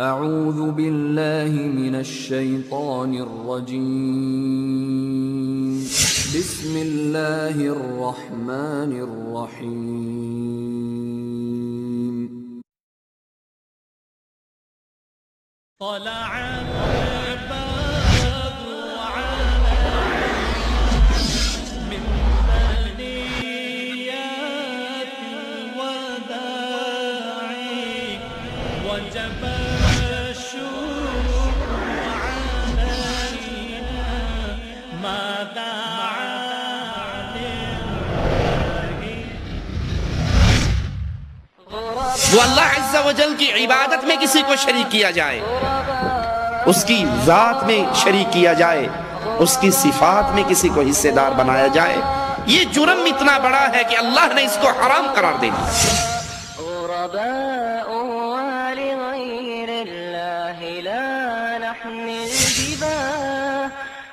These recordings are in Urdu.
اعوذ باللہ من الشیطان الرجیم بسم اللہ الرحمن الرحیم طلع وہ اللہ عز و جل کی عبادت میں کسی کو شریک کیا جائے، اس کی ذات میں شریک کیا جائے، اس کی صفات میں کسی کو حصے دار بنایا جائے، یہ جرم اتنا بڑا ہے کہ اللہ نے اس کو حرام قرار دے دیا۔ غرباء ولغير الله لا نحمل جباه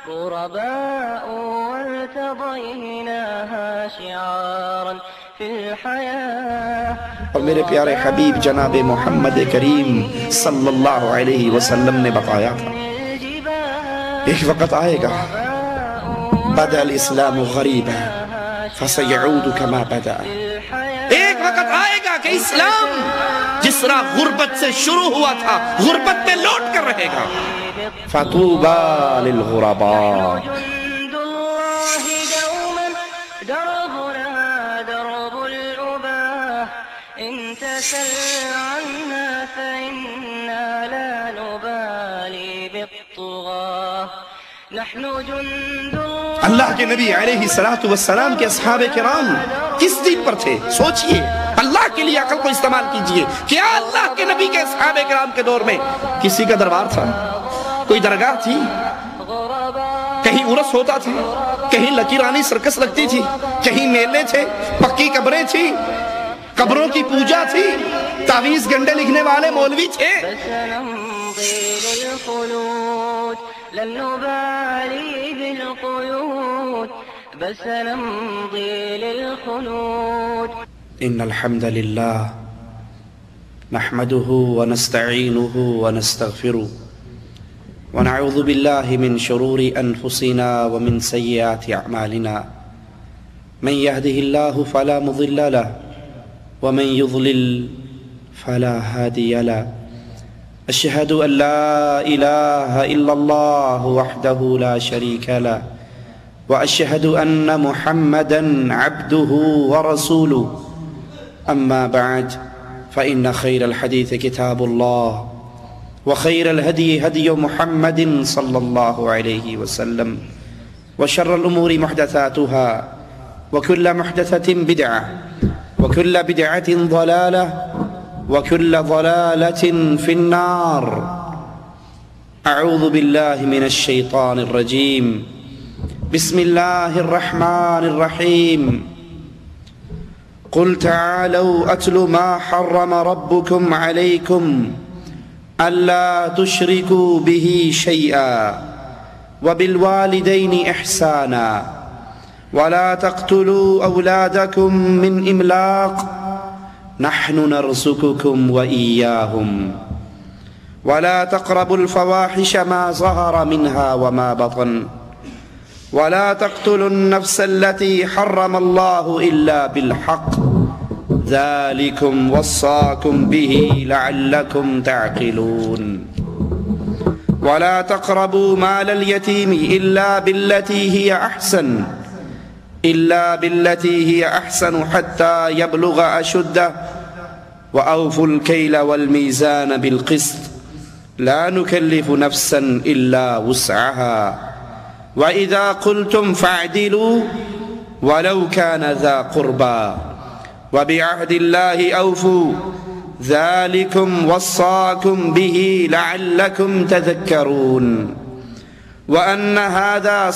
غرباء وارتضيناها شعارا في الحياة۔ اور میرے پیارے حبیب جناب محمد کریم صلی اللہ علیہ وسلم نے بتایا تھا ایک وقت آئے گا بدأ الاسلام غریبا فسيعود كما بدأ، ایک وقت آئے گا کہ اسلام جس طرح غربت سے شروع ہوا تھا غربت میں لوٹ کر رہے گا۔ فطوبى للغرباء، تسل عنا فإنا لا نبالي بالطغاة نحن جند اللہ کے نبی علیہ السلام کے اصحاب کرام کس دین پر تھے؟ سوچئے، اللہ کے لیے عقل کو استعمال کیجئے۔ کیا اللہ کے نبی کے اصحاب کرام کے دور میں کسی کا دربار تھا؟ کوئی درگاہ تھی؟ کہیں عرس ہوتا تھا؟ کہیں لکیرانی سرکس لگتی تھی؟ کہیں میلے تھے؟ پکی قبریں تھی؟ قبروں کی پوجا تھی؟ تعویذ گنڈے لکھنے والے مولوی تھے؟ لن نبالي بالقيود بل سنمضي للخلود۔ ان الحمد لله نحمده ونستعينه ونستغفره ونعوذ بالله من شرور انفسنا ومن سيئات اعمالنا، من يهده الله فلا مضل له ومن يضلل فلا هادي له، أشهد أن لا إله إلا الله وحده لا شريك له، وأشهد أن محمدًا عبده ورسوله، أما بعد فإن خير الحديث كتاب الله وخير الهدي هدي محمد صلى الله عليه وسلم، وشر الأمور محدثاتها وكل محدثة بدعة وكل بدعة ضلالة وكل ضلالة في النار۔ أعوذ بالله من الشيطان الرجيم، بسم الله الرحمن الرحيم، قل تعالوا أتل ما حرم ربكم عليكم ألا تشركوا به شيئا وبالوالدين إحسانا ولا تقتلوا أولادكم من إملاق نحن نرزقكم وإياهم ولا تقربوا الفواحش ما ظهر منها وما بطن ولا تقتلوا النفس التي حرم الله إلا بالحق ذلكم وصاكم به لعلكم تعقلون ولا تقربوا مال اليتيم إلا بالتي هي أحسن حتى يبلغ أشده وأوفوا الكيل والميزان بالقسط لا نكلف نفسا إلا وسعها وإذا قلتم فاعدلوا ولو كان ذا قربى وبعهد الله أوفوا ذلكم وصاكم به لعلكم تذكرون وأن هذا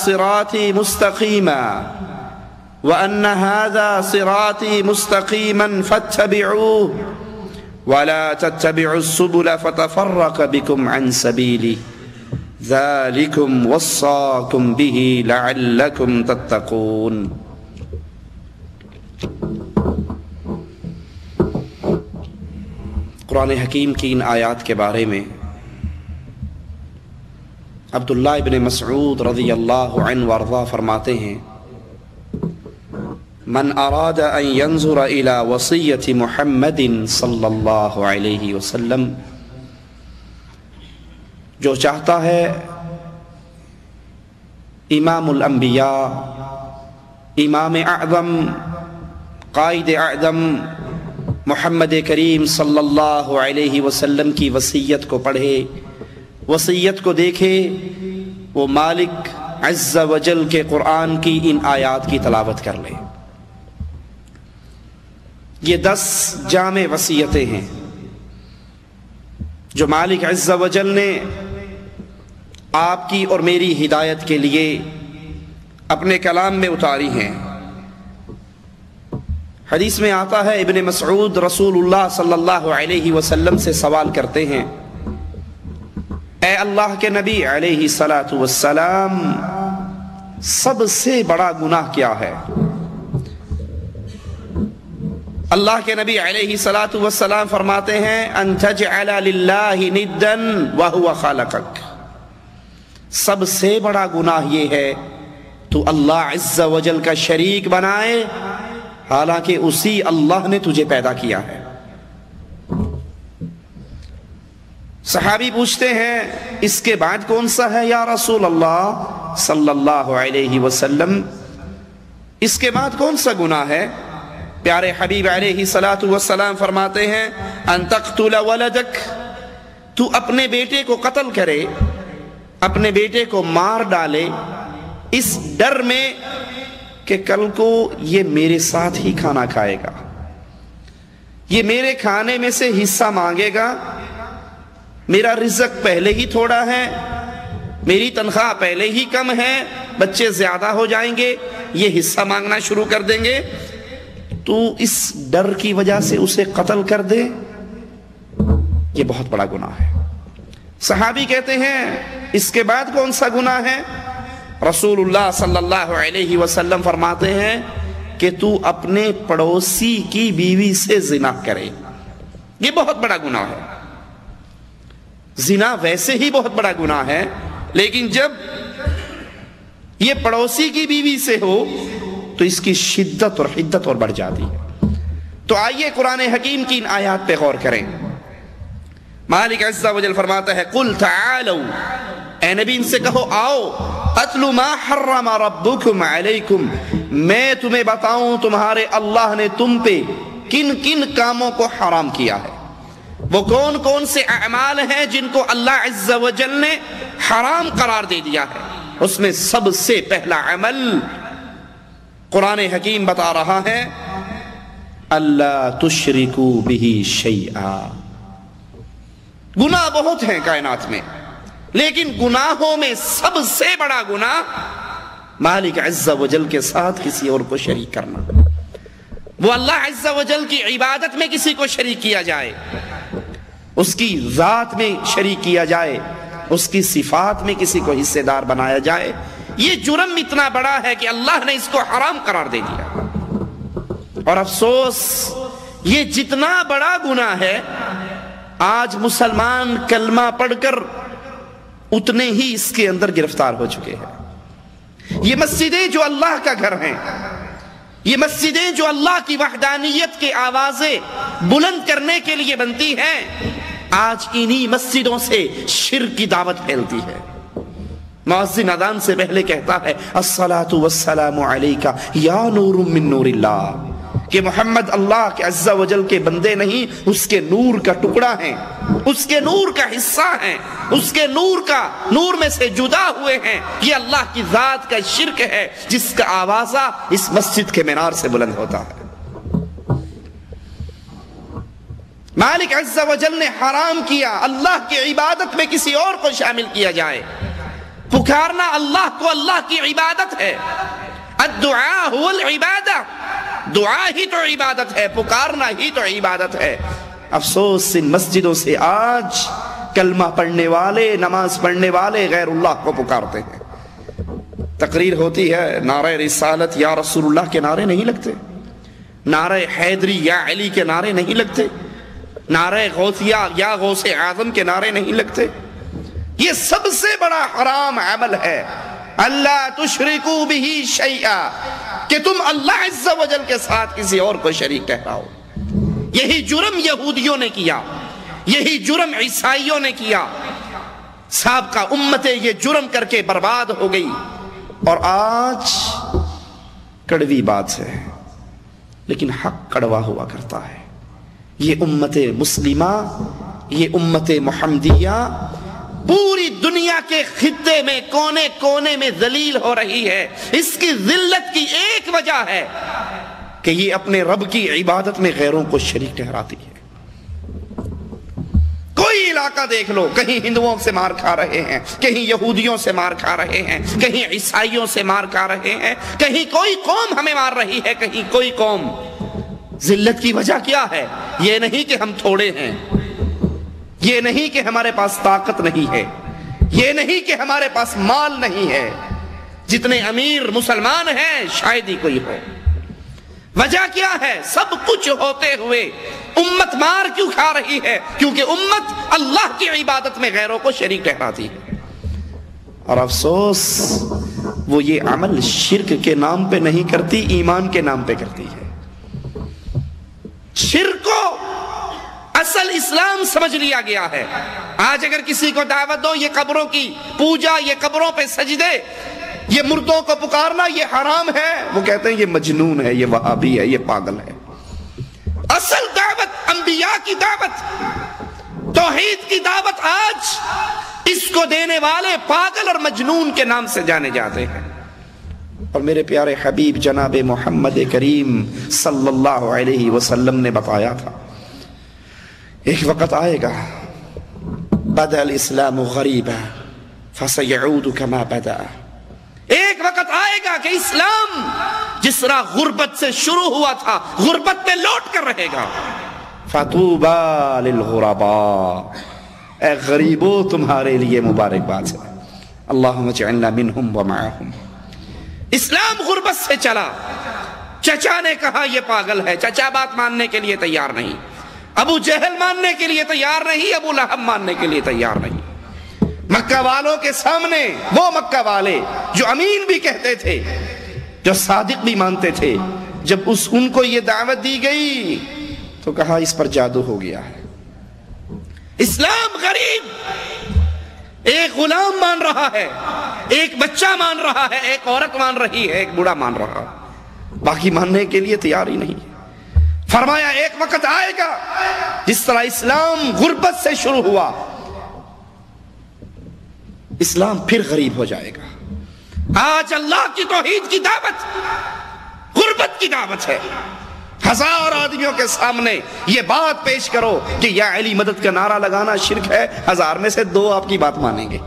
صراطي مستقيما فاتبعوه ولا تتبعوا السبل فتفرق بكم عن سبيله ذلكم وصاكم به لعلكم تتقون۔ قرآن حکیم کی ان آیات کے بارے میں عبداللہ ابن مسعود رضی اللہ عنہ وارضا فرماتے ہیں من اراد ان ينظر الى وصیت محمد صلی اللہ علیہ وسلم، جو چاہتا ہے امام الانبیاء، امام اعظم، قائد اعظم محمد کریم صلی اللہ علیہ وسلم کی وصیت کو پڑھے، وصیت کو دیکھے، وہ مالک عز وجل کے قرآن کی ان آیات کی تلاوت کر لے۔ یہ 10 جامع وصیتیں ہیں جو مالک عز وجل نے آپ کی اور میری ہدایت کے لیے اپنے کلام میں اتاری ہیں۔ حدیث میں آتا ہے ابن مسعود رسول اللہ صلی اللہ علیہ وسلم سے سوال کرتے ہیں، اے اللہ کے نبی علیہ الصلاۃ والسلام، سب سے بڑا گناہ کیا ہے؟ اللہ کے نبی علیہ الصلاۃ والسلام فرماتے ہیں ان تجعل للہ ندا وہو خالقک، سب سے بڑا گناہ یہ ہے تو اللہ عز وجل کا شریک بنائے حالانکہ اسی اللہ نے تجھے پیدا کیا ہے۔ صحابی پوچھتے ہیں اس کے بعد کون سا ہے یا رسول اللہ صلی اللہ علیہ وسلم، اس کے بعد کون سا گناہ ہے؟ پیارے حبیب علیہ الصلاۃ والسلام فرماتے ہیں ان تقتل ولدک، تو اپنے بیٹے کو قتل کرے، اپنے بیٹے کو مار ڈالے اس ڈر میں کہ کل کو یہ میرے ساتھ ہی کھانا کھائے گا، یہ میرے کھانے میں سے حصہ مانگے گا، میرا رزق پہلے ہی تھوڑا ہے، میری تنخواہ پہلے ہی کم ہے، بچے زیادہ ہو جائیں گے، یہ حصہ مانگنا شروع کر دیں گے، تو اس ڈر کی وجہ سے اسے قتل کر دے، یہ بہت بڑا گناہ ہے۔ صحابی کہتے ہیں اس کے بعد کون سا گناہ ہے؟ رسول اللہ صلی اللہ علیہ وسلم فرماتے ہیں کہ تو اپنے پڑوسی کی بیوی سے زنا کرے، یہ بہت بڑا گناہ ہے۔ زنا ویسے ہی بہت بڑا گناہ ہے، لیکن جب یہ پڑوسی کی بیوی سے ہو تو اس کی شدت اور حدت اور بڑھ جاتی ہے۔ تو آئیے قرآن حکیم کی ان آیات پہ غور کریں۔ مالک عز و جل فرماتا ہے قل تعالوا، اے نبی ان سے کہو آؤ، اتلو ما حرم ربکم علیکم، میں تمہیں بتاؤں تمہارے اللہ نے تم پہ کن کن کاموں کو حرام کیا ہے، وہ کون کون سے اعمال ہیں جن کو اللہ عز و جل نے حرام قرار دے دیا ہے۔ اس میں سب سے پہلا عمل قرآن حکیم بتا رہا ہے اللہ تشرکو بہ شیئا۔ گناہ بہت ہیں کائنات میں، لیکن گناہوں میں سب سے بڑا گناہ مالک عز و جل کے ساتھ کسی اور کو شریک کرنا، وہ اللہ عز و جل کی عبادت میں کسی کو شریک کیا جائے، اس کی ذات میں شریک کیا جائے، اس کی صفات میں کسی کو حصے دار بنایا جائے۔ یہ جرم اتنا بڑا ہے کہ اللہ نے اس کو حرام قرار دے دیا، اور افسوس یہ جتنا بڑا گناہ ہے آج مسلمان کلمہ پڑھ کر اتنے ہی اس کے اندر گرفتار ہو چکے ہیں۔ یہ مسجدیں جو اللہ کا گھر ہیں، یہ مسجدیں جو اللہ کی وحدانیت کے آوازیں بلند کرنے کے لیے بنتی ہیں، آج انہی مسجدوں سے شرک کی دعوت پھیلتی ہے۔ مؤذن اذان سے پہلے کہتا ہے الصلاۃ والسلام علیک یا نور من نور اللہ، کہ محمد اللہ کے عز و جل کے بندے نہیں، اس کے نور کا ٹکڑا ہیں، اس کے نور کا حصہ ہیں، اس کے نور میں سے جدا ہوئے ہیں۔ یہ اللہ کی ذات کا شرک ہے جس کا آوازہ اس مسجد کے مینار سے بلند ہوتا ہے۔ مالک عز و جل نے حرام کیا اللہ کی عبادت میں کسی اور کو شامل کیا جائے۔ پکارنا اللہ کو اللہ کی عبادت ہے، الدعاء هو العبادہ، دعا ہی تو عبادت ہے، پکارنا ہی تو عبادت ہے۔ افسوس ان مسجدوں سے آج کلمہ پڑھنے والے، نماز پڑھنے والے غیر اللہ کو پکارتے ہیں۔ تقریر ہوتی ہے، نعرہ رسالت یا رسول اللہ کے نعرے نہیں لگتے، نعرہ حیدری یا علی کے نعرے نہیں لگتے، نعرہ غوثیہ یا غوث اعظم کے نعرے نہیں لگتے۔ یہ سب سے بڑا حرام عمل ہے، اللہ تشرکو بہ شیئا، کہ تم اللہ عز و جل کے ساتھ کسی اور کو شریک ٹھہراؤ۔ یہی جرم یہودیوں نے کیا، یہی جرم عیسائیوں نے کیا، سابقہ امتیں یہ جرم کر کے برباد ہو گئی۔ اور آج کڑوی بات ہے لیکن حق کڑوا ہوا کرتا ہے۔ یہ امت مسلمہ، یہ امت محمدیہ پوری دنیا کے خطے میں کونے کونے میں ذلیل ہو رہی ہے۔ اس کی ذلت کی ایک وجہ ہے کہ یہ اپنے رب کی عبادت میں غیروں کو شریک ٹھہراتی ہے۔ کوئی علاقہ دیکھ لو، کہیں ہندوؤں سے مار کھا رہے ہیں، کہیں یہودیوں سے مار کھا رہے ہیں، کہیں عیسائیوں سے مار کھا رہے ہیں، کہیں کوئی قوم ہمیں مار رہی ہے، کہیں کوئی قوم۔ ذلت کی وجہ کیا ہے؟ یہ نہیں کہ ہم تھوڑے ہیں، یہ نہیں کہ ہمارے پاس طاقت نہیں ہے، یہ نہیں کہ ہمارے پاس مال نہیں ہے۔ جتنے امیر مسلمان ہیں شاید ہی کوئی ہو۔ وجہ کیا ہے؟ سب کچھ ہوتے ہوئے امت مار کیوں کھا رہی ہے؟ کیونکہ امت اللہ کی عبادت میں غیروں کو شریک ٹھہراتی ہے۔ اور افسوس وہ یہ عمل شرک کے نام پہ نہیں کرتی، ایمان کے نام پہ کرتی ہے۔ شرک کو اصل اسلام سمجھ لیا گیا ہے۔ آج اگر کسی کو دعوت دو، یہ قبروں کی پوجا، یہ قبروں پہ سجدے، یہ مردوں کو پکارنا یہ حرام ہے، وہ کہتے ہیں یہ مجنون ہے، یہ وہابی ہے، یہ پاگل ہے۔ اصل دعوت انبیاء کی دعوت، توحید کی دعوت آج اس کو دینے والے پاگل اور مجنون کے نام سے جانے جاتے ہیں۔ اور میرے پیارے حبیب جناب محمد کریم صلی اللہ علیہ وسلم نے بتایا تھا ایک وقت آئے گا، بدأ الاسلام غریبا فسیعود کما بدأ، ایک وقت آئے گا کہ اسلام جس طرح غربت سے شروع ہوا تھا غربت میں لوٹ کر رہے گا۔ فطوبى للغرباء، اے غریبوں تمہارے لیے مبارکباد ہے، اللہم اجعلنا منہم ومعہم۔ اسلام غربت سے چلا، چچا نے کہا یہ پاگل ہے، چچا بات ماننے کے لیے تیار نہیں، ابو جہل ماننے کے لیے تیار نہیں، ابو لہب ماننے کے لیے تیار نہیں۔ مکہ والوں کے سامنے وہ مکہ والے جو امین بھی کہتے تھے، جو صادق بھی مانتے تھے، جب ان کو یہ دعوت دی گئی تو کہا اس پر جادو ہو گیا ہے۔ اسلام غریب، ایک غلام مان رہا ہے، ایک بچہ مان رہا ہے، ایک عورت مان رہی ہے، ایک بوڑھا مان رہا ہے، باقی ماننے کے لیے تیار ہی نہیں۔ فرمایا ایک وقت آئے گا جس طرح اسلام غربت سے شروع ہوا، اسلام پھر غریب ہو جائے گا۔ آج اللہ کی توحید کی دعوت غربت کی دعوت ہے۔ ہزار آدمیوں کے سامنے یہ بات پیش کرو کہ یا علی مدد کا نعرہ لگانا شرک ہے، ہزار میں سے 2 آپ کی بات مانیں گے،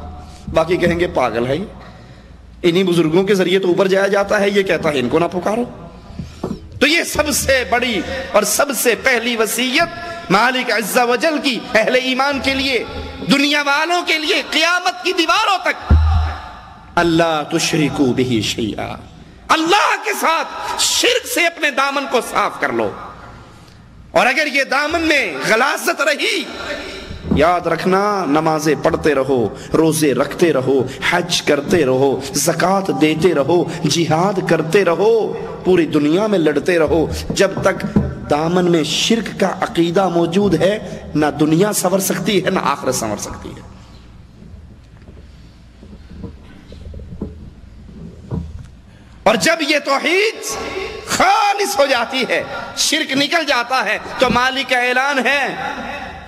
باقی کہیں گے پاگل ہے، انہی بزرگوں کے ذریعے تو اوپر جایا جاتا ہے، یہ کہتا ہے ان کو نہ پکارو۔ تو یہ سب سے بڑی اور سب سے پہلی وصیت مالک عز و جل کی اہل ایمان کے لیے، دنیا والوں کے لیے قیامت کی دیواروں تک، اللہ تشرکو بہ شیئا، اللہ کے ساتھ شرک سے اپنے دامن کو صاف کر لو۔ اور اگر یہ دامن میں غلاظت رہی، یاد رکھنا نمازیں پڑھتے رہو، روزے رکھتے رہو، حج کرتے رہو، زکوٰۃ دیتے رہو، جہاد کرتے رہو، پوری دنیا میں لڑتے رہو، جب تک دامن میں شرک کا عقیدہ موجود ہے نہ دنیا سنور سکتی ہے نہ آخرت سنور سکتی ہے۔ اور جب یہ توحید خالص ہو جاتی ہے، شرک نکل جاتا ہے، تو مالک کا اعلان ہے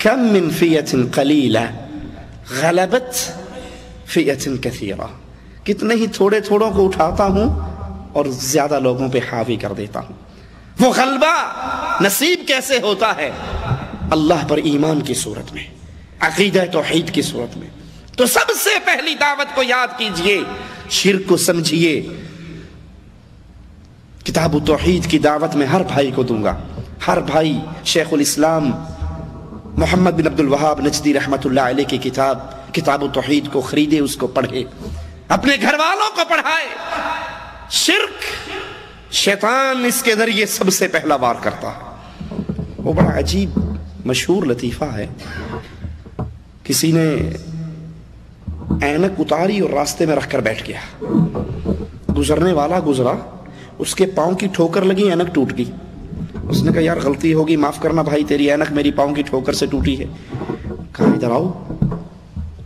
کم من فئۃ قلیلہ غلبت فئۃ کثیرہ، کتنے ہی تھوڑے تھوڑوں کو اٹھاتا ہوں اور زیادہ لوگوں پہ حاوی کر دیتا ہوں۔ وہ غلبہ نصیب کیسے ہوتا ہے؟ اللہ پر ایمان کی صورت میں، عقیدہ توحید کی صورت میں۔ تو سب سے پہلی دعوت کو یاد کیجئے، شرک کو سمجھیے۔ کتاب توحید کی دعوت میں ہر بھائی کو دوں گا، ہر بھائی شیخ الاسلام محمد بن عبد الوہاب نجدی رحمت اللہ علیہ کی کتاب توحید کو خریدے، اس کو پڑھے، اپنے گھر والوں کو پڑھائے۔ شرک شیطان اس کے ذریعے سب سے پہلا وار کرتا ہے۔ وہ بڑا عجیب مشہور لطیفہ ہے، کسی نے اینک اتاری اور راستے میں رکھ کر بیٹھ گیا. گزرنے والا گزرا, اس کے پاؤں کی ٹھوکر لگی, اینک ٹوٹ گئی. اس نے کہا یار غلطی ہوگی, معاف کرنا بھائی, تیری اینک میری پاؤں کی ٹھوکر سے ٹوٹی ہے. کہا ادھر آؤ,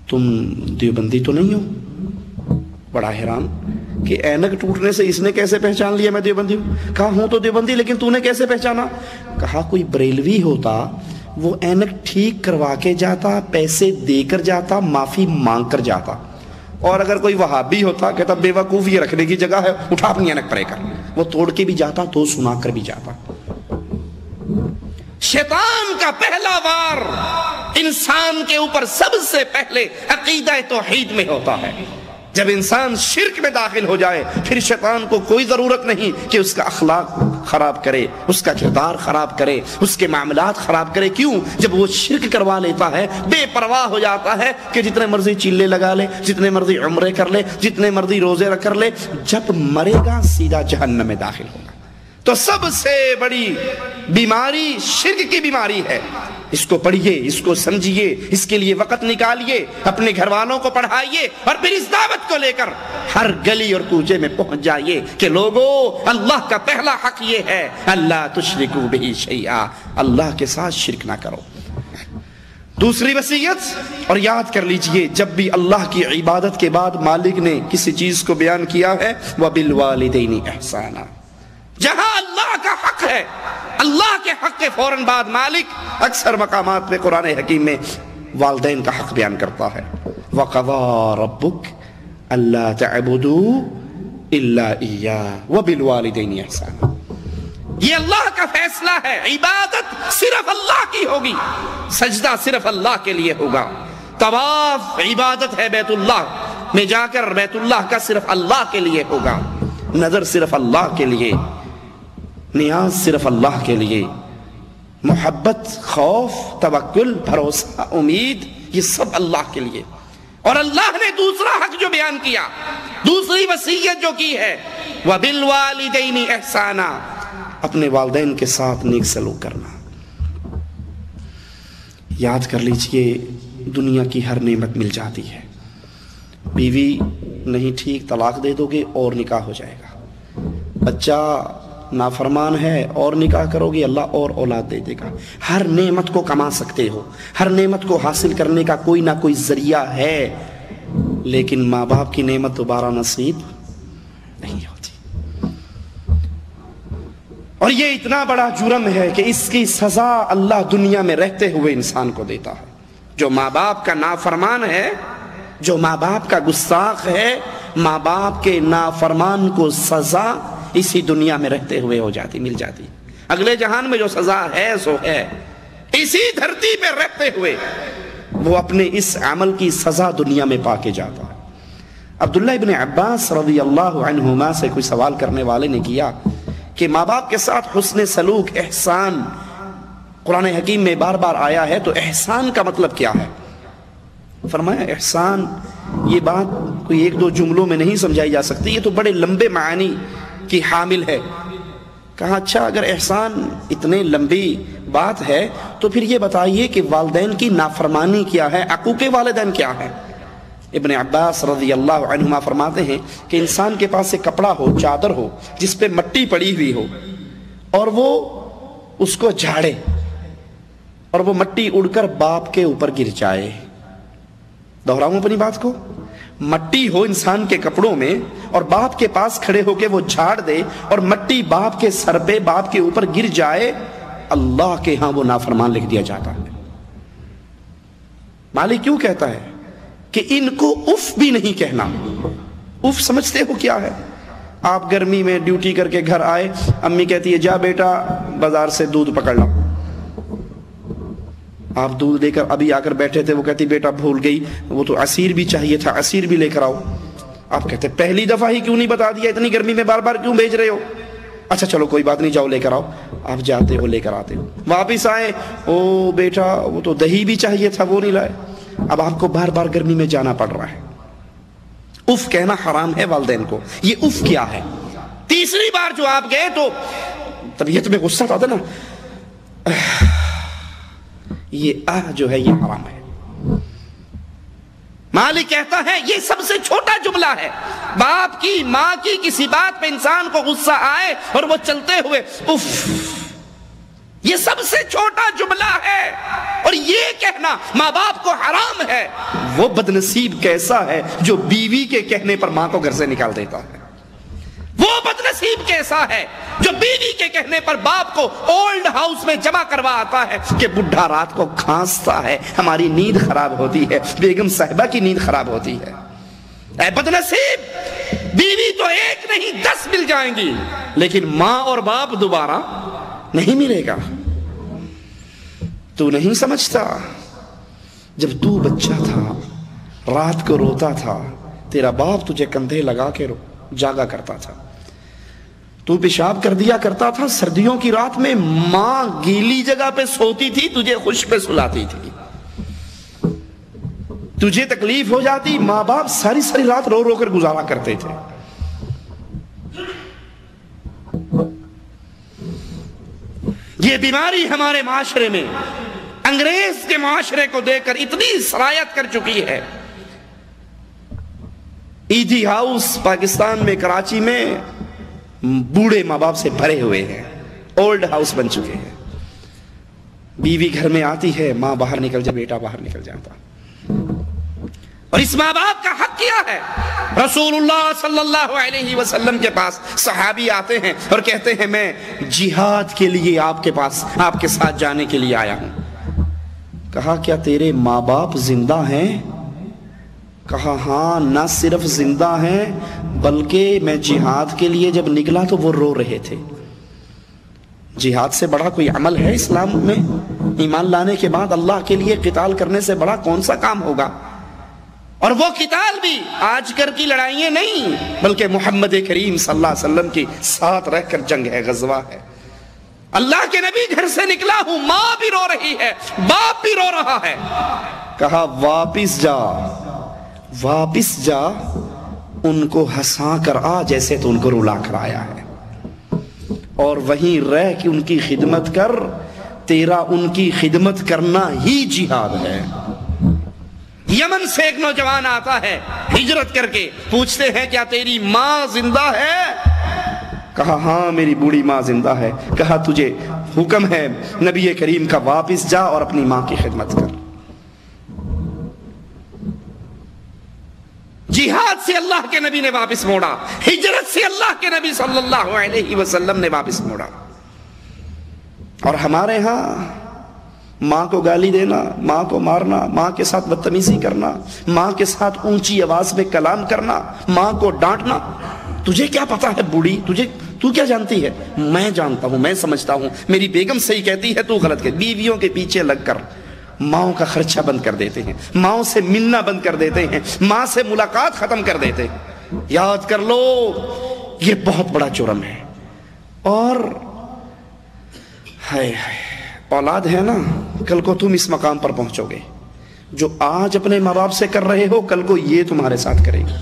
تم دیوبندی تو نہیں ہو؟ بڑا حیران کہ اینک ٹوٹنے سے اس نے کیسے پہچان لیا میں دیوبندی ہوں. کہا ہوں تو دیوبندی, لیکن تو نے کیسے پہچانا؟ کہا کوئی بریلوی ہوتا وہ اینک ٹھیک کروا کے جاتا, پیسے دے کر جاتا, معافی مانگ کر جاتا. اور اگر کوئی وہابی ہوتا کہتا بے وقوف یہ رکھنے کی جگہ ہے, اٹھا اپنی اینک پرے کر. وہ توڑ کے بھی جاتا تو سنا کر بھی جاتا. شیطان کا پہلا وار انسان کے اوپر سب سے پہلے عقیدہ توحید میں ہوتا ہے. جب انسان شرک میں داخل ہو جائے پھر شیطان کو کوئی ضرورت نہیں کہ اس کا اخلاق خراب کرے, اس کا کردار خراب کرے, اس کے معاملات خراب کرے. کیوں؟ جب وہ شرک کروا لیتا ہے بے پرواہ ہو جاتا ہے کہ جتنے مرضی چیلے لگا لے, جتنے مرضی عمرے کر لے, جتنے مرضی روزے رکھ کر لے, جب مرے گا سیدھا جہنم میں داخل ہوگا. تو سب سے بڑی بیماری شرک کی بیماری ہے. اس کو پڑھیے, اس کو سمجھیے, اس کے لیے وقت نکالیے, اپنے گھر والوں کو پڑھائیے, اور پھر اس دعوت کو لے کر ہر گلی اور کوچے میں پہنچ جائیے کہ لوگو اللہ کا پہلا حق یہ ہے اللہ تشرکو بہ شیئا, اللہ کے ساتھ شرک نہ کرو. دوسری وصیت, اور یاد کر لیجئے جب بھی اللہ کی عبادت کے بعد مالک نے کسی چیز کو بیان کیا ہے وَبِالْوَالِدَيْنِ إِحْسَانًا, جہاں اللہ کا حق ہے, اللہ کے حق کے فوراً بعد مالک اکثر مقامات میں قرآن حکیم میں والدین کا حق بیان کرتا ہے. وَقَضَىٰ رَبُّكَ أَلَّا تَعْبُدُوا إِلَّا إِيَّاهُ وَبِالْوَالِدَيْنِ إِحْسَانًا. یہ اللہ کا فیصلہ ہے, عبادت صرف اللہ کی ہوگی, سجدہ صرف اللہ کے لیے ہوگا, طواف عبادت ہے بیت اللہ میں جا کر بیت اللہ کا صرف اللہ کے لیے ہوگا, نظر صرف اللہ کے لیے, نیاز صرف اللہ کے لیے, محبت, خوف, توکل, بھروسہ, امید, یہ سب اللہ کے لیے. اور اللہ نے دوسرا حق جو بیان کیا, دوسری وصیت جو کی ہے وَبِالْوَالِدَيْنِ إِحْسَانًا, اپنے والدین کے ساتھ نیک سلوک کرنا. یاد کر لیجئے دنیا کی ہر نعمت مل جاتی ہے. بیوی نہیں ٹھیک, طلاق دے دو گے اور نکاح ہو جائے گا. بچہ نافرمان ہے اور نکاح کرو گے اللہ اور اولاد دے دے گا. ہر نعمت کو کما سکتے ہو, ہر نعمت کو حاصل کرنے کا کوئی نہ کوئی ذریعہ ہے, لیکن ماں باپ کی نعمت دوبارہ نصیب نہیں ہوتی. اور یہ اتنا بڑا جرم ہے کہ اس کی سزا اللہ دنیا میں رہتے ہوئے انسان کو دیتا ہے. جو ماں باپ کا نافرمان ہے, جو ماں باپ کا گستاخ ہے, ماں باپ کے نافرمان کو سزا اسی دنیا میں رہتے ہوئے ہو جاتی, مل جاتی. اگلے جہان میں جو سزا ہے سو ہے, اسی دھرتی پہ رہتے ہوئے وہ اپنے اس عمل کی سزا دنیا میں پا کے جاتا ہے. عبداللہ ابن عباس رضی اللہ عنہما سے کوئی سوال کرنے والے نے کیا کہ ماں باپ کے ساتھ حسن سلوک, احسان قرآن حکیم میں بار بار آیا ہے, تو احسان کا مطلب کیا ہے؟ فرمایا احسان یہ بات کوئی ایک دو جملوں میں نہیں سمجھائی جا سکتی, یہ تو بڑے لمبے معانی کی حامل ہے. کہا اچھا اگر احسان اتنے لمبی بات ہے تو پھر یہ بتائیے کہ والدین کی نافرمانی کیا ہے, عقوق والدین کیا ہے؟ ابن عباس رضی اللہ عنہما فرماتے ہیں کہ انسان کے پاس ایک کپڑا ہو, چادر ہو جس پہ مٹی پڑی ہوئی ہو, اور وہ اس کو جھاڑے اور وہ مٹی اڑ کر باپ کے اوپر گر جائے. دہراؤں اپنی بات کو, مٹی ہو انسان کے کپڑوں میں اور باپ کے پاس کھڑے ہو کے وہ جھاڑ دے اور مٹی باپ کے سر پہ, باپ کے اوپر گر جائے, اللہ کے ہاں وہ نافرمان لکھ دیا جاتا ہے. مالک کیوں کہتا ہے کہ ان کو اف بھی نہیں کہنا. اف سمجھتے ہو کیا ہے؟ آپ گرمی میں ڈیوٹی کر کے گھر آئے, امی کہتی ہے جا بیٹا بازار سے دودھ پکڑ لا. آپ دودھ لے کر ابھی آ کر بیٹھے تھے, وہ کہتی بیٹا بھول گئی, وہ تو عصیر بھی چاہیے تھا, عصیر بھی لے کر آؤ. آپ کہتے پہلی دفعہ ہی کیوں نہیں بتا دیا, اتنی گرمی میں بار بار کیوں بھیج رہے ہو؟ اچھا چلو کوئی بات نہیں, جاؤ لے کر آؤ. آپ جاتے ہو لے کر آتے ہو, واپس آئے, او بیٹا وہ تو دہی بھی چاہیے تھا وہ نہیں لائے. اب آپ کو بار بار گرمی میں جانا پڑ رہا ہے. اف کہنا حرام ہے والدین کو. یہ اف کیا ہے؟ تیسری بار جو آپ گئے تو طبیعت میں غصہ آتا نا, یہ جو ہے یہ حرام ہے. مالک کہتا ہے یہ سب سے چھوٹا جملہ ہے. باپ کی ماں کی کسی بات پہ انسان کو غصہ آئے اور وہ چلتے ہوئے اف، یہ سب سے چھوٹا جملہ ہے. اور یہ کہنا ماں باپ کو حرام ہے. وہ بدنصیب کیسا ہے جو بیوی کے کہنے پر ماں کو گھر سے نکال دیتا ہے. وہ بدنصیب کیسا ہے جو بیوی کے کہنے پر باپ کو اولڈ ہاؤس میں جمع کروا آتا ہے کہ بڈھا رات کو کھانستا ہے، ہماری نیند خراب ہوتی ہے، بیگم صاحبہ کی نیند خراب ہوتی ہے. اے بدنصیب، بیوی تو ایک نہیں 10 مل جائیں گی، لیکن ماں اور باپ دوبارہ نہیں ملے گا. تو نہیں سمجھتا جب تو بچہ تھا، رات کو روتا تھا، تیرا باپ تجھے کندھے لگا کے جاگا کرتا تھا، تو پیشاب کر دیا کرتا تھا، سردیوں کی رات میں ماں گیلی جگہ پہ سوتی تھی، تجھے خشک پہ سلاتی تھی. تجھے تکلیف ہو جاتی، ماں باپ ساری ساری رات رو رو کر گزارا کرتے تھے. یہ بیماری ہمارے معاشرے میں انگریز کے معاشرے کو دیکھ کر اتنی سرایت کر چکی ہے. ایدھی ہاؤس پاکستان میں کراچی میں بوڑھے ماں باپ سے بھرے ہوئے ہیں، اولڈ ہاؤس بن چکے ہیں. بیوی گھر میں آتی ہے، ماں باہر نکل جائے، بیٹا باہر نکل جاتا. اور اس ماں باپ کا حق کیا ہے؟ رسول اللہ صلی اللہ علیہ وسلم کے پاس صحابی آتے ہیں اور کہتے ہیں میں جہاد کے لیے آپ کے پاس، آپ کے ساتھ جانے کے لیے آیا ہوں. کہا کیا تیرے ماں باپ زندہ ہیں؟ کہا ہاں، نہ صرف زندہ ہیں بلکہ میں جہاد کے لیے جب نکلا تو وہ رو رہے تھے. جہاد سے بڑا کوئی عمل ہے اسلام میں؟ ایمان لانے کے بعد اللہ کے لیے قتال کرنے سے بڑا کون سا کام ہوگا؟ اور وہ قتال بھی آج کر کی لڑائیاں نہیں، بلکہ محمد کریم صلی اللہ علیہ وسلم کی ساتھ رہ کر جنگ ہے، غزوہ ہے. اللہ کے نبی گھر سے نکلا ہوں، ماں بھی رو رہی ہے، باپ بھی رو رہا ہے. کہا واپس جا، واپس جا، ان کو ہنسا کر آ جیسے تو ان کو رلا کر آیا ہے، اور وہیں رہ کے ان کی خدمت کر. تیرا ان کی خدمت کرنا ہی جہاد ہے. یمن سے ایک نوجوان آتا ہے ہجرت کر کے، پوچھتے ہیں کیا تیری ماں زندہ ہے؟ کہا ہاں میری بوڑھی ماں زندہ ہے. کہا تجھے حکم ہے نبی کریم کا، واپس جا اور اپنی ماں کی خدمت کر. جہاد سے اللہ کے نبی نے واپس موڑا، ہجرت سے اللہ کے نبی صلی اللہ علیہ وسلم نے واپس موڑا. اور ہمارے ہاں ماں کو گالی دینا، ماں کو مارنا، ماں کے ساتھ بدتمیزی کرنا، ماں کے ساتھ اونچی آواز میں کلام کرنا، ماں کو ڈانٹنا. تجھے کیا پتا ہے بوڑھی، تو کیا جانتی ہے؟ میں جانتا ہوں، میں سمجھتا ہوں. میری بیگم صحیح کہتی ہے، تو غلط کہتی. بیویوں کے پیچھے لگ کر ماؤں کا خرچہ بند کر دیتے ہیں، ماؤں سے ملنا بند کر دیتے ہیں، ماں سے ملاقات ختم کر دیتے ہیں. یاد کر لو یہ بہت بڑا جرم ہے. اور اولاد ہے نا، کل کو تم اس مقام پر پہنچو گے. جو آج اپنے ماں باپ سے کر رہے ہو، کل کو یہ تمہارے ساتھ کرے گی.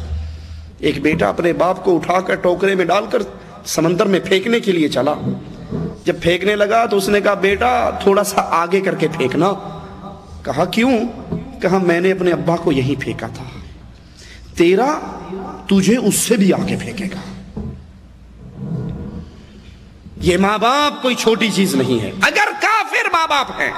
ایک بیٹا اپنے باپ کو اٹھا کر ٹوکرے میں ڈال کر سمندر میں پھینکنے کے لیے چلا. جب پھینکنے لگا تو اس نے کہا بیٹا تھوڑا سا آگے کر کے پھینکنا. کہا کیوں؟ کہا میں نے اپنے ابا کو یہیں پھینکا تھا، تیرا تجھے اس سے بھی آگے پھینکے گا. یہ ماں باپ کوئی چھوٹی چیز نہیں ہے. اگر کافر ماں باپ ہیں،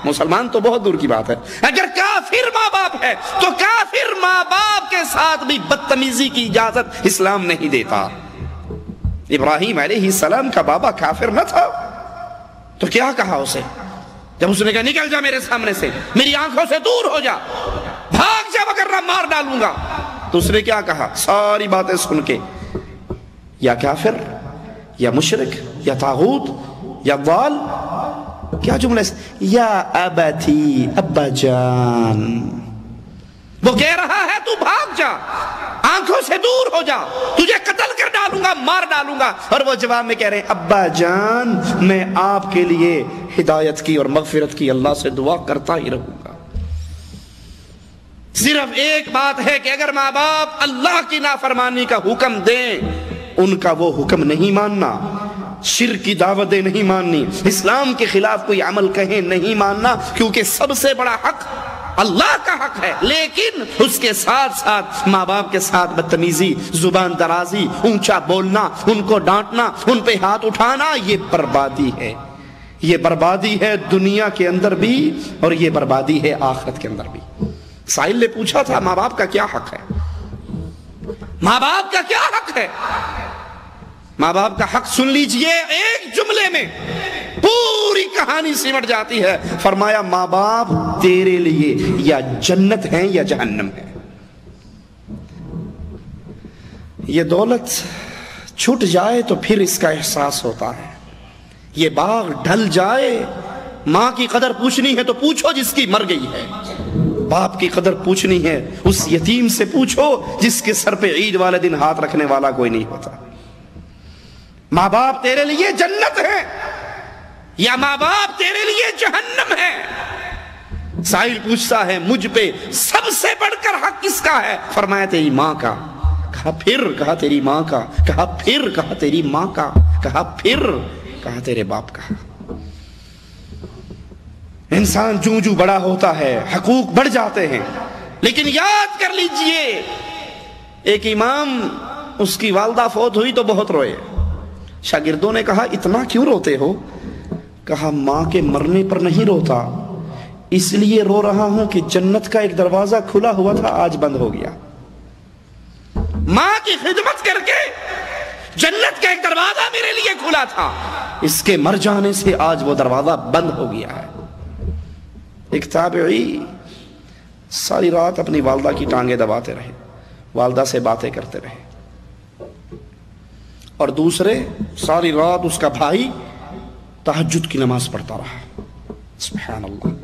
مسلمان تو بہت دور کی بات ہے، اگر کافر ماں باپ ہے تو کافر ماں باپ کے ساتھ بھی بدتمیزی کی اجازت اسلام نہیں دیتا. ابراہیم علیہ السلام کا بابا کافر نہ تھا تو کیا کہا اسے؟ جب اس نے کہا نکل جا میرے سامنے سے، میری آنکھوں سے دور ہو جا، بھاگ جا وگرنہ مار ڈالوں گا. تو اس نے کیا کہا؟ ساری باتیں سن کے، یا کافر، یا مشرک، یا طاغوت، یا ضال، کیا جملہ ہے؟ یا ابتی، ابا جان. وہ کہہ رہا ہے تو بھاگ جا، آنکھوں سے دور ہو جا، تجھے قتل کر ڈالوں گا، مار ڈالوں گا. اور وہ جواب میں کہہ رہے ہیں ابا جان میں آپ کے لیے ہدایت کی اور مغفرت کی اللہ سے دعا کرتا ہی رہوں گا. صرف ایک بات ہے کہ اگر ماں باپ اللہ کی نافرمانی کا حکم دیں، ان کا وہ حکم نہیں ماننا، شرک کی دعوتیں نہیں ماننی، اسلام کے خلاف کوئی عمل کہیں نہیں ماننا، کیونکہ سب سے بڑا حق اللہ کا حق ہے، لیکن اس کے ساتھ ساتھ ماں باپ کے ساتھ بدتمیزی، زبان درازی، اونچا بولنا، ان کو ڈانٹنا، ان پہ ہاتھ اٹھانا، یہ بربادی ہے۔ یہ بربادی ہے دنیا کے اندر بھی اور یہ بربادی ہے آخرت کے اندر بھی۔ سائل نے پوچھا تھا ماں باپ کا کیا حق ہے؟ ماں باپ کا کیا حق ہے؟ ماں باپ کا حق سن لیجئے، ایک جملے میں پوری کہانی سمٹ جاتی ہے۔ فرمایا ماں باپ تیرے لیے یا جنت ہیں یا جہنم ہے۔ یہ دولت چھٹ جائے تو پھر اس کا احساس ہوتا ہے، یہ باغ ڈھل جائے، ماں کی قدر پوچھنی ہے تو پوچھو جس کی مر گئی ہے، باپ کی قدر پوچھنی ہے اس یتیم سے پوچھو جس کے سر پہ عید والے دن ہاتھ رکھنے والا کوئی نہیں ہوتا۔ ماں باپ تیرے لیے جنت ہے یا ماں باپ تیرے لیے جہنم ہے؟ سائل پوچھتا ہے مجھ پہ سب سے بڑھ کر حق کس کا ہے؟ فرمایا تیری ماں کا۔ کہا پھر؟ کہا تیری ماں کا۔ کہا پھر؟ کہا تیری ماں کا۔ کہا پھر؟ کہا تیرے باپ کا۔ انسان جوں جوں بڑا ہوتا ہے حقوق بڑھ جاتے ہیں، لیکن یاد کر لیجئے ایک امام، اس کی والدہ فوت ہوئی تو بہت روئے۔ شاگردوں نے کہا اتنا کیوں روتے ہو؟ کہا ماں کے مرنے پر نہیں روتا، اس لیے رو رہا ہوں کہ جنت کا ایک دروازہ کھلا ہوا تھا آج بند ہو گیا۔ ماں کی خدمت کر کے جنت کا ایک دروازہ میرے لیے کھلا تھا، اس کے مر جانے سے آج وہ دروازہ بند ہو گیا ہے۔ ایک تابعی ساری رات اپنی والدہ کی ٹانگیں دباتے رہے، والدہ سے باتیں کرتے رہے، اور دوسرے ساری رات اس کا بھائی تہجد کی نماز پڑھتا رہا۔ سبحان اللہ۔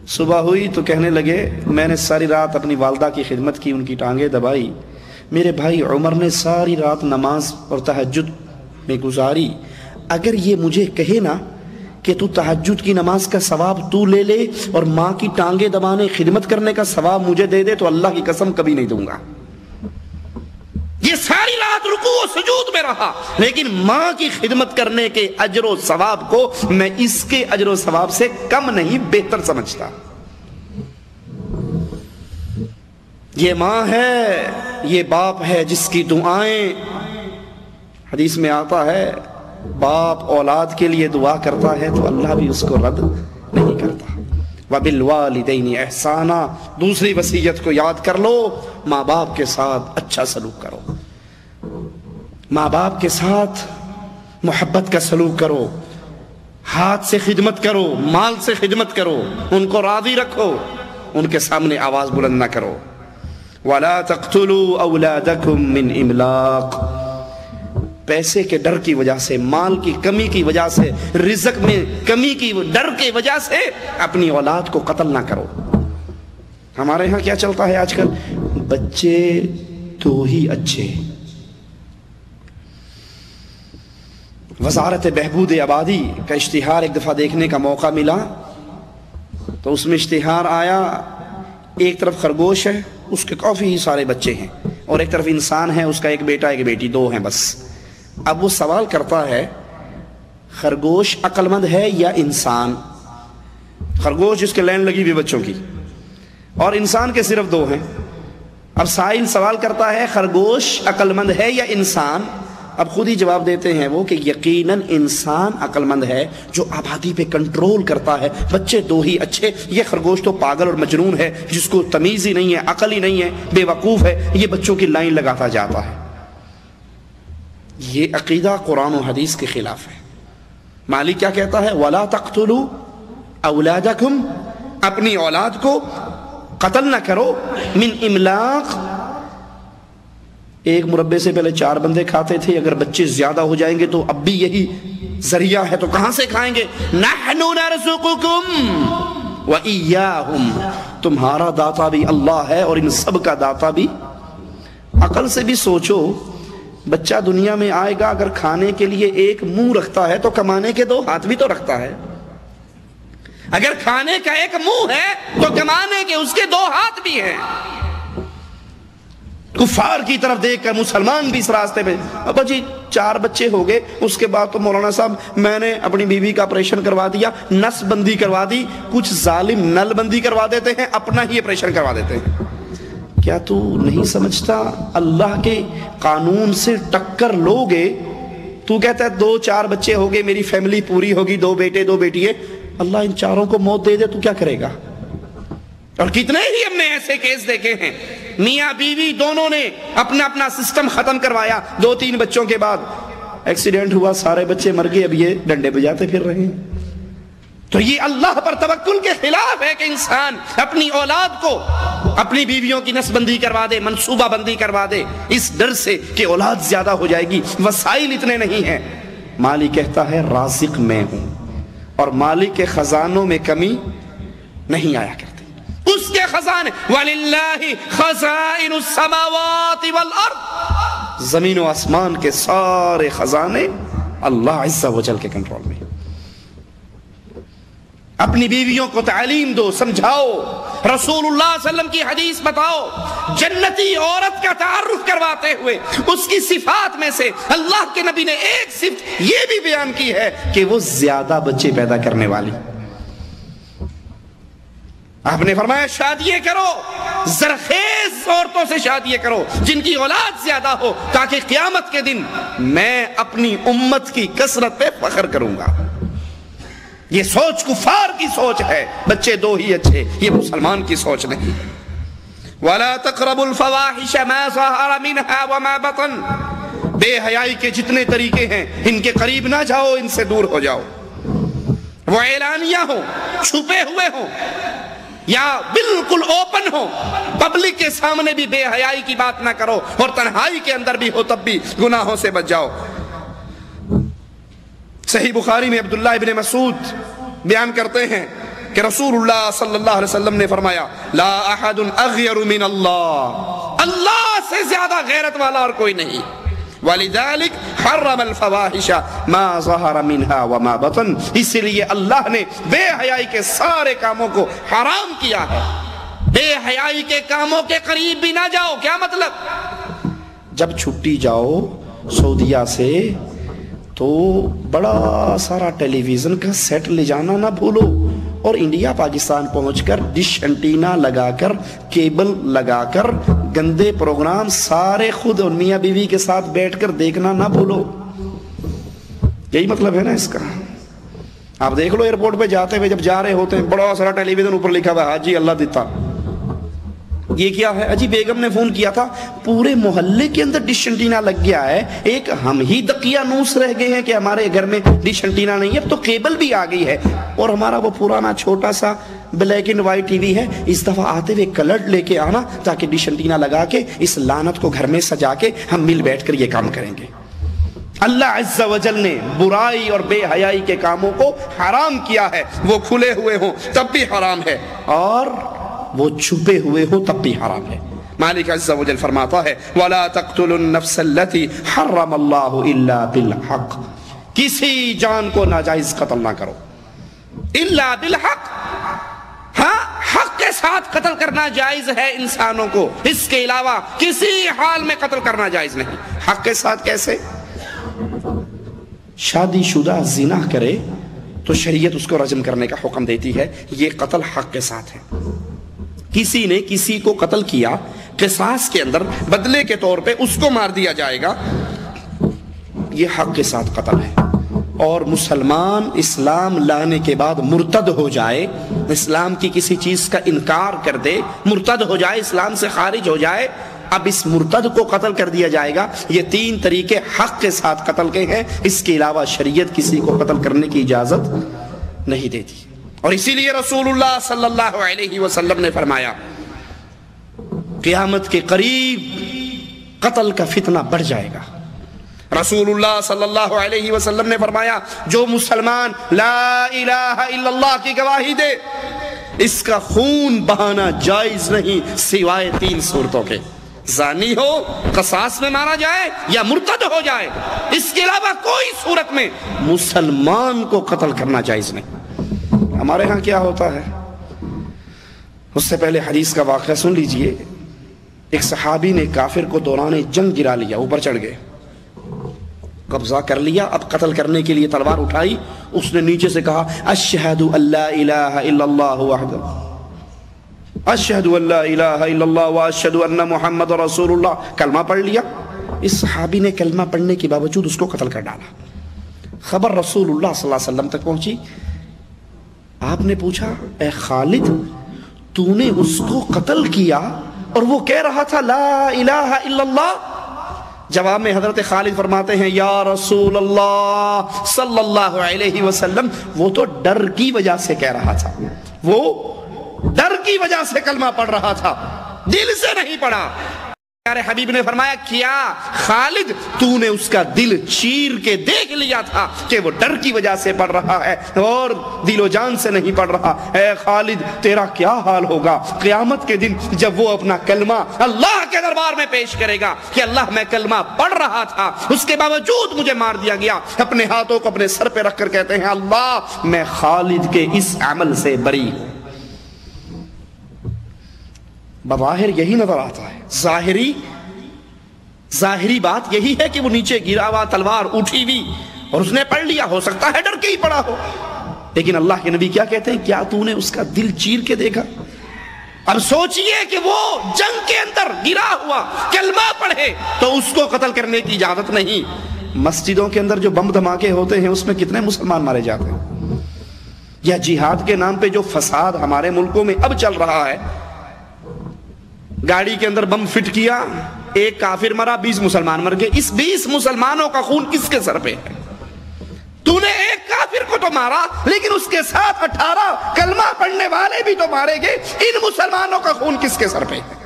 صبح ہوئی تو کہنے لگے میں نے ساری رات اپنی والدہ کی خدمت کی، ان کی ٹانگیں دبائی، میرے بھائی عمر نے ساری رات نماز اور تہجد میں گزاری، اگر یہ مجھے کہے نا کہ تو تہجد کی نماز کا ثواب تو لے لے اور ماں کی ٹانگیں دبانے خدمت کرنے کا ثواب مجھے دے دے تو اللہ کی قسم کبھی نہیں دوں گا۔ یہ ساری رات رکوع و سجود میں رہا، لیکن ماں کی خدمت کرنے کے اجر و ثواب کو میں اس کے اجر و ثواب سے کم نہیں بہتر سمجھتا۔ یہ ماں ہے، یہ باپ ہے جس کی دعائیں، حدیث میں آتا ہے باپ اولاد کے لیے دعا کرتا ہے تو اللہ بھی اس کو رد نہیں کرتا۔ وَبِالْوَالِدَيْنِ احسانا، دوسری وصیت کو یاد کر لو، ماں باپ کے ساتھ اچھا سلوک کرو، ماں باپ کے ساتھ محبت کا سلوک کرو، ہاتھ سے خدمت کرو، مال سے خدمت کرو، ان کو راضی رکھو، ان کے سامنے آواز بلند نہ کرو۔ وَلَا تَقْتُلُوا أَوْلَادَكُمْ مِنْ إِمْلَاقٍ، پیسے کے ڈر کی وجہ سے، مال کی کمی کی وجہ سے، رزق میں کمی کی ڈر کی وجہ سے اپنی اولاد کو قتل نہ کرو۔ ہمارے ہاں کیا چلتا ہے آج کل؟ بچے تو ہی اچھے۔ وزارت بہبود آبادی کا اشتہار ایک دفعہ دیکھنے کا موقع ملا تو اس میں اشتہار آیا، ایک طرف خرگوش ہے، اس کے کافی سارے بچے ہیں، اور ایک طرف انسان ہے، اس کا ایک بیٹا ایک بیٹی، دو ہیں بس۔ اب وہ سوال کرتا ہے خرگوش عقل مند ہے یا انسان؟ خرگوش جس کے لائن لگی ہوئی بچوں کی، اور انسان کے صرف دو ہیں۔ اب سائل سوال کرتا ہے خرگوش عقل مند ہے یا انسان؟ اب خود ہی جواب دیتے ہیں وہ کہ یقیناً انسان عقل مند ہے جو آبادی پہ کنٹرول کرتا ہے، بچے دو ہی اچھے، یہ خرگوش تو پاگل اور مجنون ہے جس کو تمیز ہی نہیں ہے، عقل ہی نہیں ہے، بے وقوف ہے، یہ بچوں کی لائن لگاتا جاتا ہے۔ یہ عقیدہ قرآن و حدیث کے خلاف ہے۔ مالک کیا کہتا ہے؟ وَلَا تَقْتُلُوا أَوْلَادَكُمْ، اپنی اولاد کو قتل نہ کرو، من املاق، ایک مربے سے پہلے 4 بندے کھاتے تھے، اگر بچے زیادہ ہو جائیں گے تو اب بھی یہی ذریعہ ہے تو کہاں سے کھائیں گے؟ نَحْنُ نَرْزُقُكُمْ وَإِيَّاهُمْ، تمہارا داتا بھی اللہ ہے اور ان سب کا داتا بھی۔ عقل سے بھی سوچو، بچہ دنیا میں آئے گا، اگر کھانے کے لیے ایک منہ رکھتا ہے تو کمانے کے 2 ہاتھ بھی تو رکھتا ہے۔ اگر کھانے کا ایک منہ ہے تو کمانے کے اس کے 2 ہاتھ بھی ہیں۔ کفار کی طرف دیکھ کر مسلمان بھی اس راستے پہ، ابا جی 4 بچے ہو گئے، اس کے بعد تو مولانا صاحب میں نے اپنی بیوی کا آپریشن کروا دیا، نس بندی کروا دی۔ کچھ ظالم نل بندی کروا دیتے ہیں، اپنا ہی آپریشن کروا دیتے ہیں۔ کیا تو نہیں سمجھتا اللہ کے قانون سے ٹکر لوگے؟ تو کہتا ہے 2-4 بچے ہو گئے، میری فیملی پوری ہوگی، 2 بیٹے 2 بیٹی ہے، اللہ ان 4 کو موت دے دے تو کیا کرے گا؟ اور کتنے ہی ہم نے ایسے کیس دیکھے ہیں، میاں بیوی دونوں نے اپنا اپنا سسٹم ختم کروایا، 2-3 بچوں کے بعد ایکسیڈنٹ ہوا، سارے بچے مر گئے، اب یہ ڈنڈے بجاتے پھر رہے ہیں۔ تو یہ اللہ پر توکل کے خلاف ہے کہ انسان اپنی اولاد کو اپنی بیویوں کی نسل بندی کروا دے، منصوبہ بندی کروا دے، اس ڈر سے کہ اولاد زیادہ ہو جائے گی، وسائل اتنے نہیں ہیں۔ مالک کہتا ہے رازق میں ہوں، اور مالک کے خزانوں میں کمی نہیں آیا کرتی، اس کے خزانے وَلِلَّهِ خَزَائِنُ السَّمَاوَاتِ وَالْأَرْضِ، زمین و آسمان کے سارے خزانے اللہ عز و جل کے کنٹرول میں۔ اپنی بیویوں کو تعلیم دو، سمجھاؤ، رسول اللہ صلی اللہ علیہ وسلم کی حدیث بتاؤ، جنتی عورت کا تعارف کرواتے ہوئے اس کی صفات میں سے اللہ کے نبی نے ایک صفت یہ بھی بیان کی ہے کہ وہ زیادہ بچے پیدا کرنے والی۔ آپ نے فرمایا شادیاں کرو، زرخیز عورتوں سے شادیاں کرو جن کی اولاد زیادہ ہو، تاکہ قیامت کے دن میں اپنی امت کی کثرت پہ فخر کروں گا۔ یہ سوچ کفار کی سوچ ہے، بچے 2 ہی اچھے، یہ مسلمان کی سوچ نہیں۔ وَلَا تَقْرَبُوا الْفَوَاحِشَ مَا ظَهَرَ مِنْهَا وَمَا بَطَنَ، بے حیائی کے جتنے طریقے ہیں ان کے قریب نہ جاؤ، ان سے دور ہو جاؤ۔ وہ اعلانیہ ہوں، چھپے ہوئے ہوں، یا بالکل اوپن ہو، پبلک کے سامنے بھی بے حیائی کی بات نہ کرو، اور تنہائی کے اندر بھی ہو تب بھی گناہوں سے بچ جاؤ۔ صحیح بخاری میں عبداللہ ابن مسعود بیان کرتے ہیں کہ رسول اللہ صلی اللہ علیہ وسلم نے فرمایا لا احد اغیر من اللہ، اللہ سے زیادہ غیرت والا اور کوئی نہیں۔ وَلِذَلِكَ حَرَّمَ الْفَوَاحِشَ مَا ظَهَرَ مِنْهَا وَمَا بَطَنَ، اسی لیے اللہ نے بے حیائی کے سارے کاموں کو حرام کیا ہے۔ بے حیائی کے کاموں کے قریب بھی نہ جاؤ۔ کیا مطلب؟ جب چھٹی جاؤ سعودیہ سے تو بڑا سارا ٹیلی ویژن کا سیٹ لے جانا نہ بھولو، اور انڈیا پاکستان پہنچ کر ڈش انٹینا لگا کر، کیبل لگا کر گندے پروگرام سارے خود اور میاں بیوی کے ساتھ بیٹھ کر دیکھنا نہ بھولو۔ یہی مطلب ہے نا اس کا۔ آپ دیکھ لو ایئرپورٹ پہ جاتے ہوئے جب جا رہے ہوتے ہیں بڑا سارا ٹیلی ویژن اوپر لکھا ہوا ہے حاجی اللہ دیتا۔ یہ کیا ہے؟ اجی بیگم نے فون کیا تھا، پورے محلے کے اندر ڈش انٹینا لگ گیا ہے، ایک ہم ہی دقیانوس رہ گئے ہیں کہ ہمارے گھر میں ڈش انٹینا نہیں ہے، اب تو کیبل بھی آ گئی ہے، اور ہمارا وہ پرانا چھوٹا سا black and white T V ہے، اس دفعہ آتے ہوئے کلرڈ لے کے آنا تاکہ ڈش انٹینا لگا کے اس لعنت کو گھر میں سجا کے ہم مل بیٹھ کر یہ کام کریں گے۔ اللہ عز و جل نے برائی اور بے حیائی کے کاموں کو حرام کیا ہے، وہ کھلے ہوئے ہوں تب بھی حرام ہے، اور وہ چھپے ہوئے ہو تب بھی حرام ہے۔ مالک عز و جل فرماتا ہے وَلَا تَقْتُلُوا النَّفْسَ الَّتِي حَرَّمَ اللَّهُ إِلَّا بِالْحَقِّ، کسی جان کو ناجائز قتل نہ کرو، الا بالحق، ہاں حق کے ساتھ قتل کرنا جائز ہے انسانوں کو، اس کے علاوہ کسی حال میں قتل کرنا جائز نہیں۔ حق کے ساتھ کیسے؟ شادی شدہ زنا کرے تو شریعت اس کو رجم کرنے کا حکم دیتی ہے، یہ قتل حق کے ساتھ ہے۔ کسی نے کسی کو قتل کیا، قصاص کے اندر بدلے کے طور پہ اس کو مار دیا جائے گا، یہ حق کے ساتھ قتل ہے۔ اور مسلمان اسلام لانے کے بعد مرتد ہو جائے، اسلام کی کسی چیز کا انکار کر دے، مرتد ہو جائے، اسلام سے خارج ہو جائے، اب اس مرتد کو قتل کر دیا جائے گا۔ یہ 3 طریقے حق کے ساتھ قتل کے ہیں، اس کے علاوہ شریعت کسی کو قتل کرنے کی اجازت نہیں دیتی۔ اور اسی لیے رسول اللہ صلی اللہ علیہ وسلم نے فرمایا قیامت کے قریب قتل کا فتنہ بڑھ جائے گا۔ رسول اللہ صلی اللہ علیہ وسلم نے فرمایا جو مسلمان لا الہ الا اللہ کی گواہی دے اس کا خون بہانا جائز نہیں سوائے 3 صورتوں کے، زانی ہو، قصاص میں مارا جائے، یا مرتد ہو جائے، اس کے علاوہ کوئی صورت میں مسلمان کو قتل کرنا جائز نہیں۔ ہمارے ہاں کیا ہوتا ہے؟ اس سے پہلے حدیث کا واقعہ سن لیجئے۔ ایک صحابی نے کافر کو دوران جنگ گرا لیا، اوپر چڑھ گئے، قبضہ کر لیا، اب قتل کرنے کے لیے تلوار اٹھائی، اس نے نیچے سے کہا اشہد ان لا الہ الا اللہ وحدہ، اشہد ان لا الہ الا اللہ واشہد ان محمد رسول اللہ، کلمہ پڑھ لیا۔ اس صحابی نے کلمہ پڑھنے کے باوجود اس کو قتل کر ڈالا۔ خبر رسول اللہ صلی اللہ علیہ وسلم تک پہنچی، آپ نے پوچھا اے خالد تو نے اس کو قتل کیا اور وہ کہہ رہا تھا لا الہ الا اللہ؟ جواب میں حضرت خالد فرماتے ہیں یا رسول اللہ صلی اللہ علیہ وسلم وہ تو ڈر کی وجہ سے کہہ رہا تھا، وہ ڈر کی وجہ سے کلمہ پڑھ رہا تھا، دل سے نہیں پڑھا۔ پیارے حبیب نے فرمایا کیا خالد تو نے اس کا دل چیر کے دیکھ لیا تھا کہ وہ ڈر کی وجہ سے پڑھ رہا ہے اور دل و جان سے نہیں پڑھ رہا؟ اے خالد تیرا کیا حال ہوگا قیامت کے دن جب وہ اپنا کلمہ اللہ کے دربار میں پیش کرے گا کہ اللہ میں کلمہ پڑھ رہا تھا اس کے باوجود مجھے مار دیا گیا، اپنے ہاتھوں کو اپنے سر پہ رکھ کر کہتے ہیں اللہ میں خالد کے اس عمل سے بری ہوں۔ بظاہر یہی نظر آتا ہے، ظاہری بات یہی ہے کہ وہ نیچے گرا ہوا، تلوار اٹھی ہوئی اور اس نے پڑھ لیا، ہو سکتا ہے ڈر کے ہی پڑا ہو، لیکن اللہ کے نبی کیا کہتے ہیں کیا تو نے اس کا دل چیر کے دیکھا؟ اب سوچئے کہ وہ جنگ کے اندر گرا ہوا کلمہ پڑھے تو اس کو قتل کرنے کی اجازت نہیں۔ مسجدوں کے اندر جو بم دھماکے ہوتے ہیں اس میں کتنے مسلمان مارے جاتے ہیں، یا جہاد کے نام پہ جو فساد ہمارے ملکوں میں اب چل رہا ہے، گاڑی کے اندر بم فٹ کیا، ایک کافر مرا، 20 مسلمان مر گئے، اس 20 مسلمانوں کا خون کس کے سر پہ ہے؟ تو نے ایک کافر کو تو مارا لیکن اس کے ساتھ 18 کلمہ پڑھنے والے بھی تو مارے گئے، ان مسلمانوں کا خون کس کے سر پہ ہے؟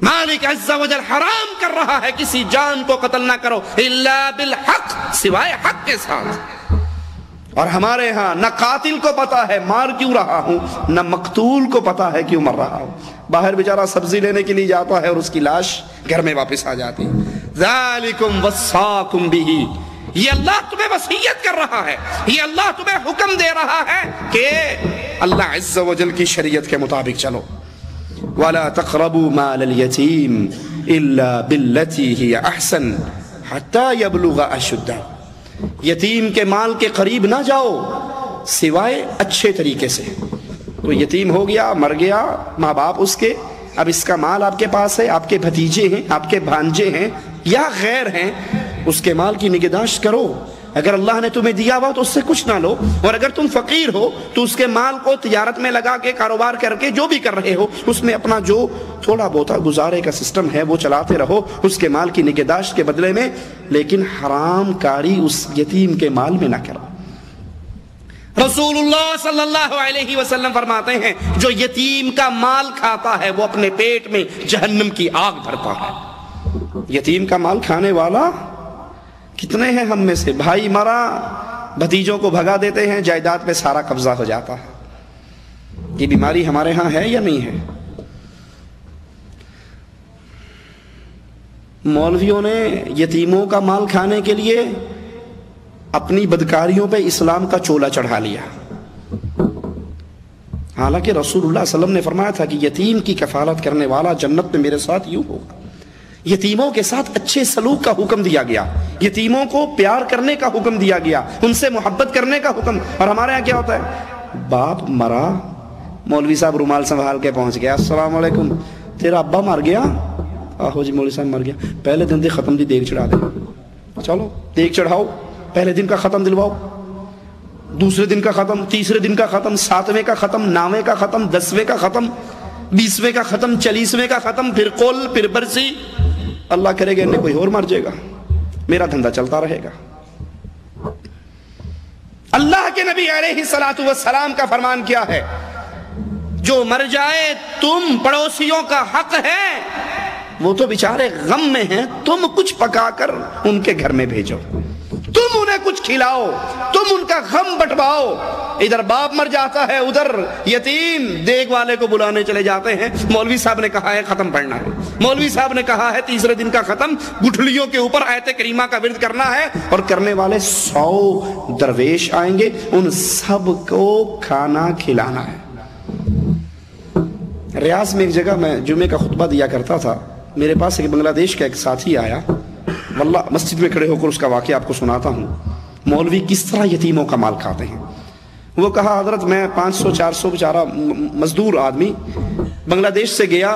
مالک عز و جل حرام کر رہا ہے کسی جان کو قتل نہ کرو الا بالحق، سوائے حق کے ساتھ۔ اور ہمارے ہاں نہ قاتل کو پتا ہے مار کیوں رہا ہوں، نہ مقتول کو پتا ہے کیوں مر رہا ہوں، باہر بیچارہ سبزی لینے کے لیے جاتا ہے اور اس کی لاش گھر میں واپس آ جاتی۔ ذالکم وصاکم بہ، یہ اللہ تمہیں وصیت کر رہا ہے، یہ اللہ تمہیں حکم دے رہا ہے کہ اللہ عز و جل کی شریعت کے مطابق چلو۔ ولا تقربوا مال اليتیم الا بالتي هي احسن حتى يبلغ اشدہ، یتیم کے مال کے قریب نہ جاؤ سوائے اچھے طریقے سے۔ کوئی یتیم ہو گیا، مر گیا، ماں باپ اس کے، اب اس کا مال آپ کے پاس ہے، آپ کے بھتیجے ہیں، آپ کے بھانجے ہیں یا غیر ہیں، اس کے مال کی نگہداشت کرو۔ اگر اللہ نے تمہیں دیا ہوا تو اس سے کچھ نہ لو، اور اگر تم فقیر ہو تو اس کے مال کو تجارت میں لگا کے، کاروبار کر کے، جو بھی کر رہے ہو اس میں اپنا جو تھوڑا بہت گزارے کا سسٹم ہے وہ چلاتے رہو اس کے مال کی نگہداشت کے بدلے میں، لیکن حرام کاری اس یتیم کے مال میں نہ کرو۔ رسول اللہ صلی اللہ علیہ وسلم فرماتے ہیں جو یتیم کا مال کھاتا ہے وہ اپنے پیٹ میں جہنم کی آگ بھرتا ہے۔ یتیم کا مال کھانے والا کتنے ہیں ہم میں سے؟ بھائی مرا، بھتیجوں کو بھگا دیتے ہیں، جائیداد پہ سارا قبضہ ہو جاتا ہے۔ یہ بیماری ہمارے ہاں ہے یا نہیں ہے؟ مولویوں نے یتیموں کا مال کھانے کے لیے اپنی بدکاریوں پہ اسلام کا چولا چڑھا لیا، حالانکہ رسول اللہ صلی اللہ علیہ وسلم نے فرمایا تھا کہ یتیم کی کفالت کرنے والا جنت میں میرے ساتھ یوں ہوگا۔ یتیموں کے ساتھ اچھے سلوک کا حکم دیا گیا، یتیموں کو پیار کرنے کا حکم دیا گیا، ان سے محبت کرنے کا حکم۔ اور ہمارے یہاں کیا ہوتا ہے؟ باپ مرا، مولوی صاحب رومال سنبھال کے پہنچ گیا، السلام علیکم، تیرا ابا مر گیا؟ آہو جی مولوی صاحب مر گیا، پہلے دن دی ختم دی دیگ چڑھا دے، چلو دیگ چڑھاؤ، پہلے دن کا ختم دلواؤ، دوسرے دن کا ختم، تیسرے دن کا ختم، 7ویں کا ختم، 9ویں کا ختم، 10ویں کا ختم، 20ویں کا ختم، 40ویں کا ختم، پھر قول، پھر برسی۔ اللہ کرے گا انہیں کوئی اور مر جائے گا، میرا دھندا چلتا رہے گا۔ اللہ کے نبی علیہ الصلوۃ والسلام کا فرمان کیا ہے؟ جو مر جائے تم پڑوسیوں کا حق ہے، وہ تو بیچارے غم میں ہیں، تم کچھ پکا کر ان کے گھر میں بھیجو، تم انہیں کچھ کھلاؤ، تم ان کا غم بٹواؤ۔ ادھر باپ مر جاتا ہے، ادھر یتیم دیگ والے کو بلانے چلے جاتے ہیں، مولوی صاحب نے کہا ہے ختم پڑھنا ہے، مولوی صاحب نے کہا ہے تیسرے دن کا ختم، گٹھلیوں کے اوپر آیت کریمہ کا ورد کرنا ہے، اور کرنے والے 100 درویش آئیں گے، ان سب کو کھانا کھلانا ہے۔ ریاض میں ایک جگہ میں جمعے کا خطبہ دیا کرتا تھا، میرے پاس ایک بنگلہ دیش کا ایک ساتھی آیا، واللہ مسجد میں کھڑے ہو کر اس کا واقعہ آپ کو سناتا ہوں، مولوی کس طرح یتیموں کا مال کھاتے ہیں۔ وہ کہا حضرت میں 500-400 بیچارہ مزدور آدمی بنگلہ دیش سے گیا،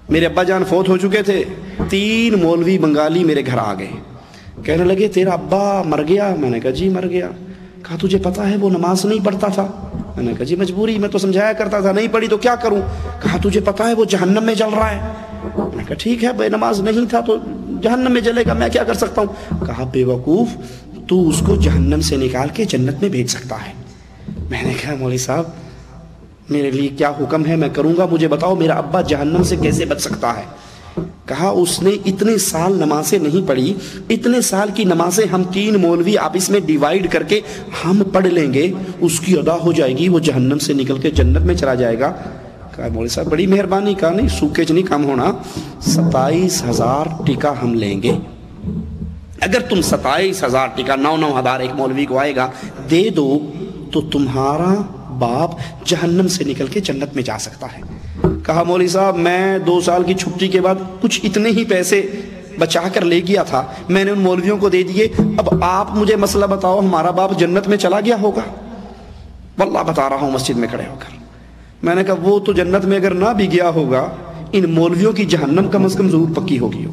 میرے ابا جان فوت ہو چکے تھے، 3 مولوی بنگالی میرے گھر آ گئے، کہنے لگے تیرا ابا مر گیا؟ میں نے کہا جی مر گیا۔ کہا تجھے پتا ہے وہ نماز نہیں پڑھتا تھا؟ میں نے کہا جی مجبوری، میں تو سمجھایا کرتا تھا، نہیں پڑھی تو کیا کروں؟ کہا تجھے پتا ہے وہ جہنم میں جل رہا ہے؟ میں نے کہا ٹھیک ہے بے نماز نہیں تھا تو جہنم میں جلے گا، میں کیا کر سکتا ہوں؟ کہا بے وقوف، تو اس کو جہنم سے نکال کے جنت میں بھیج سکتا ہے۔ میں نے کہا مولوی صاحب میرے لیے کیا حکم ہے، میں کروں گا، مجھے بتاؤ میرا ابا جہنم سے کیسے بچ سکتا ہے؟ کہا اس نے اتنے سال نمازیں نہیں پڑھی، اتنے سال کی نمازیں ہم 3 مولوی آپس میں ڈیوائیڈ کر کے ہم پڑھ لیں گے، اس کی ادا ہو جائے گی، وہ جہنم سے نکل کے جنت میں چلا جائے گا۔ کہا مولوی صاحب بڑی مہربانی۔ کہا نہیں سوکیج نہیں کم ہونا، 27,000 ٹکا ہم لیں گے، اگر تم 27,000 ٹکا 9,000 ایک مولوی کو آئے گا دے دو تو تمہارا باپ جہنم سے نکل کے جنت میں جا سکتا ہے۔ کہا مولوی صاحب میں 2 سال کی چھٹی کے بعد کچھ اتنے ہی پیسے بچا کر لے گیا تھا، میں نے ان مولویوں کو دے دیے، اب آپ مجھے مسئلہ بتاؤ ہمارا باپ جنت میں چلا گیا ہوگا؟ واللہ بتا رہا ہوں مسجد میں کھڑے ہو کر۔ میں نے کہا وہ تو جنت میں اگر نہ بھی گیا ہوگا، ان مولویوں کی جہنم کم از کم ضرور پکی ہوگی۔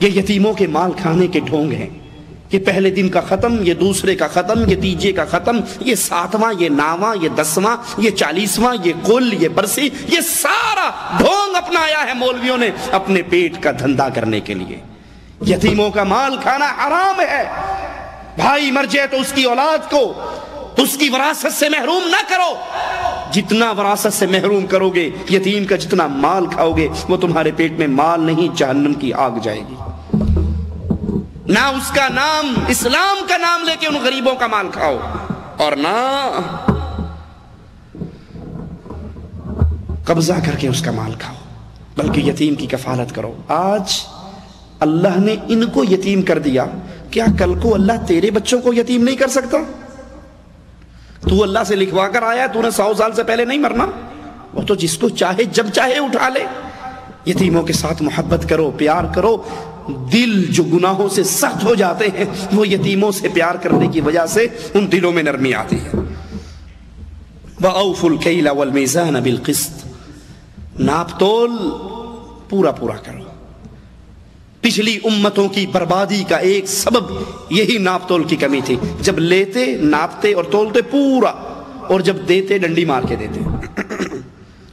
یہ یتیموں کے مال کھانے کے ڈھونگ ہیں کہ پہلے دن کا ختم، یہ دوسرے کا ختم، یہ تیجے کا ختم، یہ 7واں، یہ 9واں، یہ 10واں، یہ 40واں، یہ کل، یہ برسی، یہ سارا ڈھونگ اپنایا ہے مولویوں نے اپنے پیٹ کا دھندا کرنے کے لیے۔ یتیموں کا مال کھانا حرام ہے۔ بھائی مر جائے تو اس کی اولاد کو اس کی وراثت سے محروم نہ کرو، جتنا وراثت سے محروم کرو گے، یتیم کا جتنا مال کھاؤ گے وہ تمہارے پیٹ میں مال نہیں جہنم کی آگ جائے گی۔ نہ اس کا نام اسلام کا نام لے کے ان غریبوں کا مال کھاؤ، اور نہ قبضہ کر کے اس کا مال کھاؤ، بلکہ یتیم کی کفالت کرو۔ آج اللہ نے ان کو یتیم کر دیا، کیا کل کو اللہ تیرے بچوں کو یتیم نہیں کر سکتا؟ تو اللہ سے لکھوا کر آیا، تو نے 100 سال سے پہلے نہیں مرنا، وہ تو جس کو چاہے جب چاہے اٹھا لے۔ یتیموں کے ساتھ محبت کرو، پیار کرو۔ دل جو گناہوں سے سخت ہو جاتے ہیں وہ یتیموں سے پیار کرنے کی وجہ سے ان دلوں میں نرمی آتی ہے۔ وَأَوْفُوا الْكَيْلَ وَالْمِيزَانَ بِالْقِسْطِ، ناپ تول پورا پورا کرو۔ پچھلی امتوں کی بربادی کا ایک سبب یہی ناپ تول کی کمی تھی، جب لیتے ناپتے اور تولتے پورا، اور جب دیتے ڈنڈی مار کے دیتے۔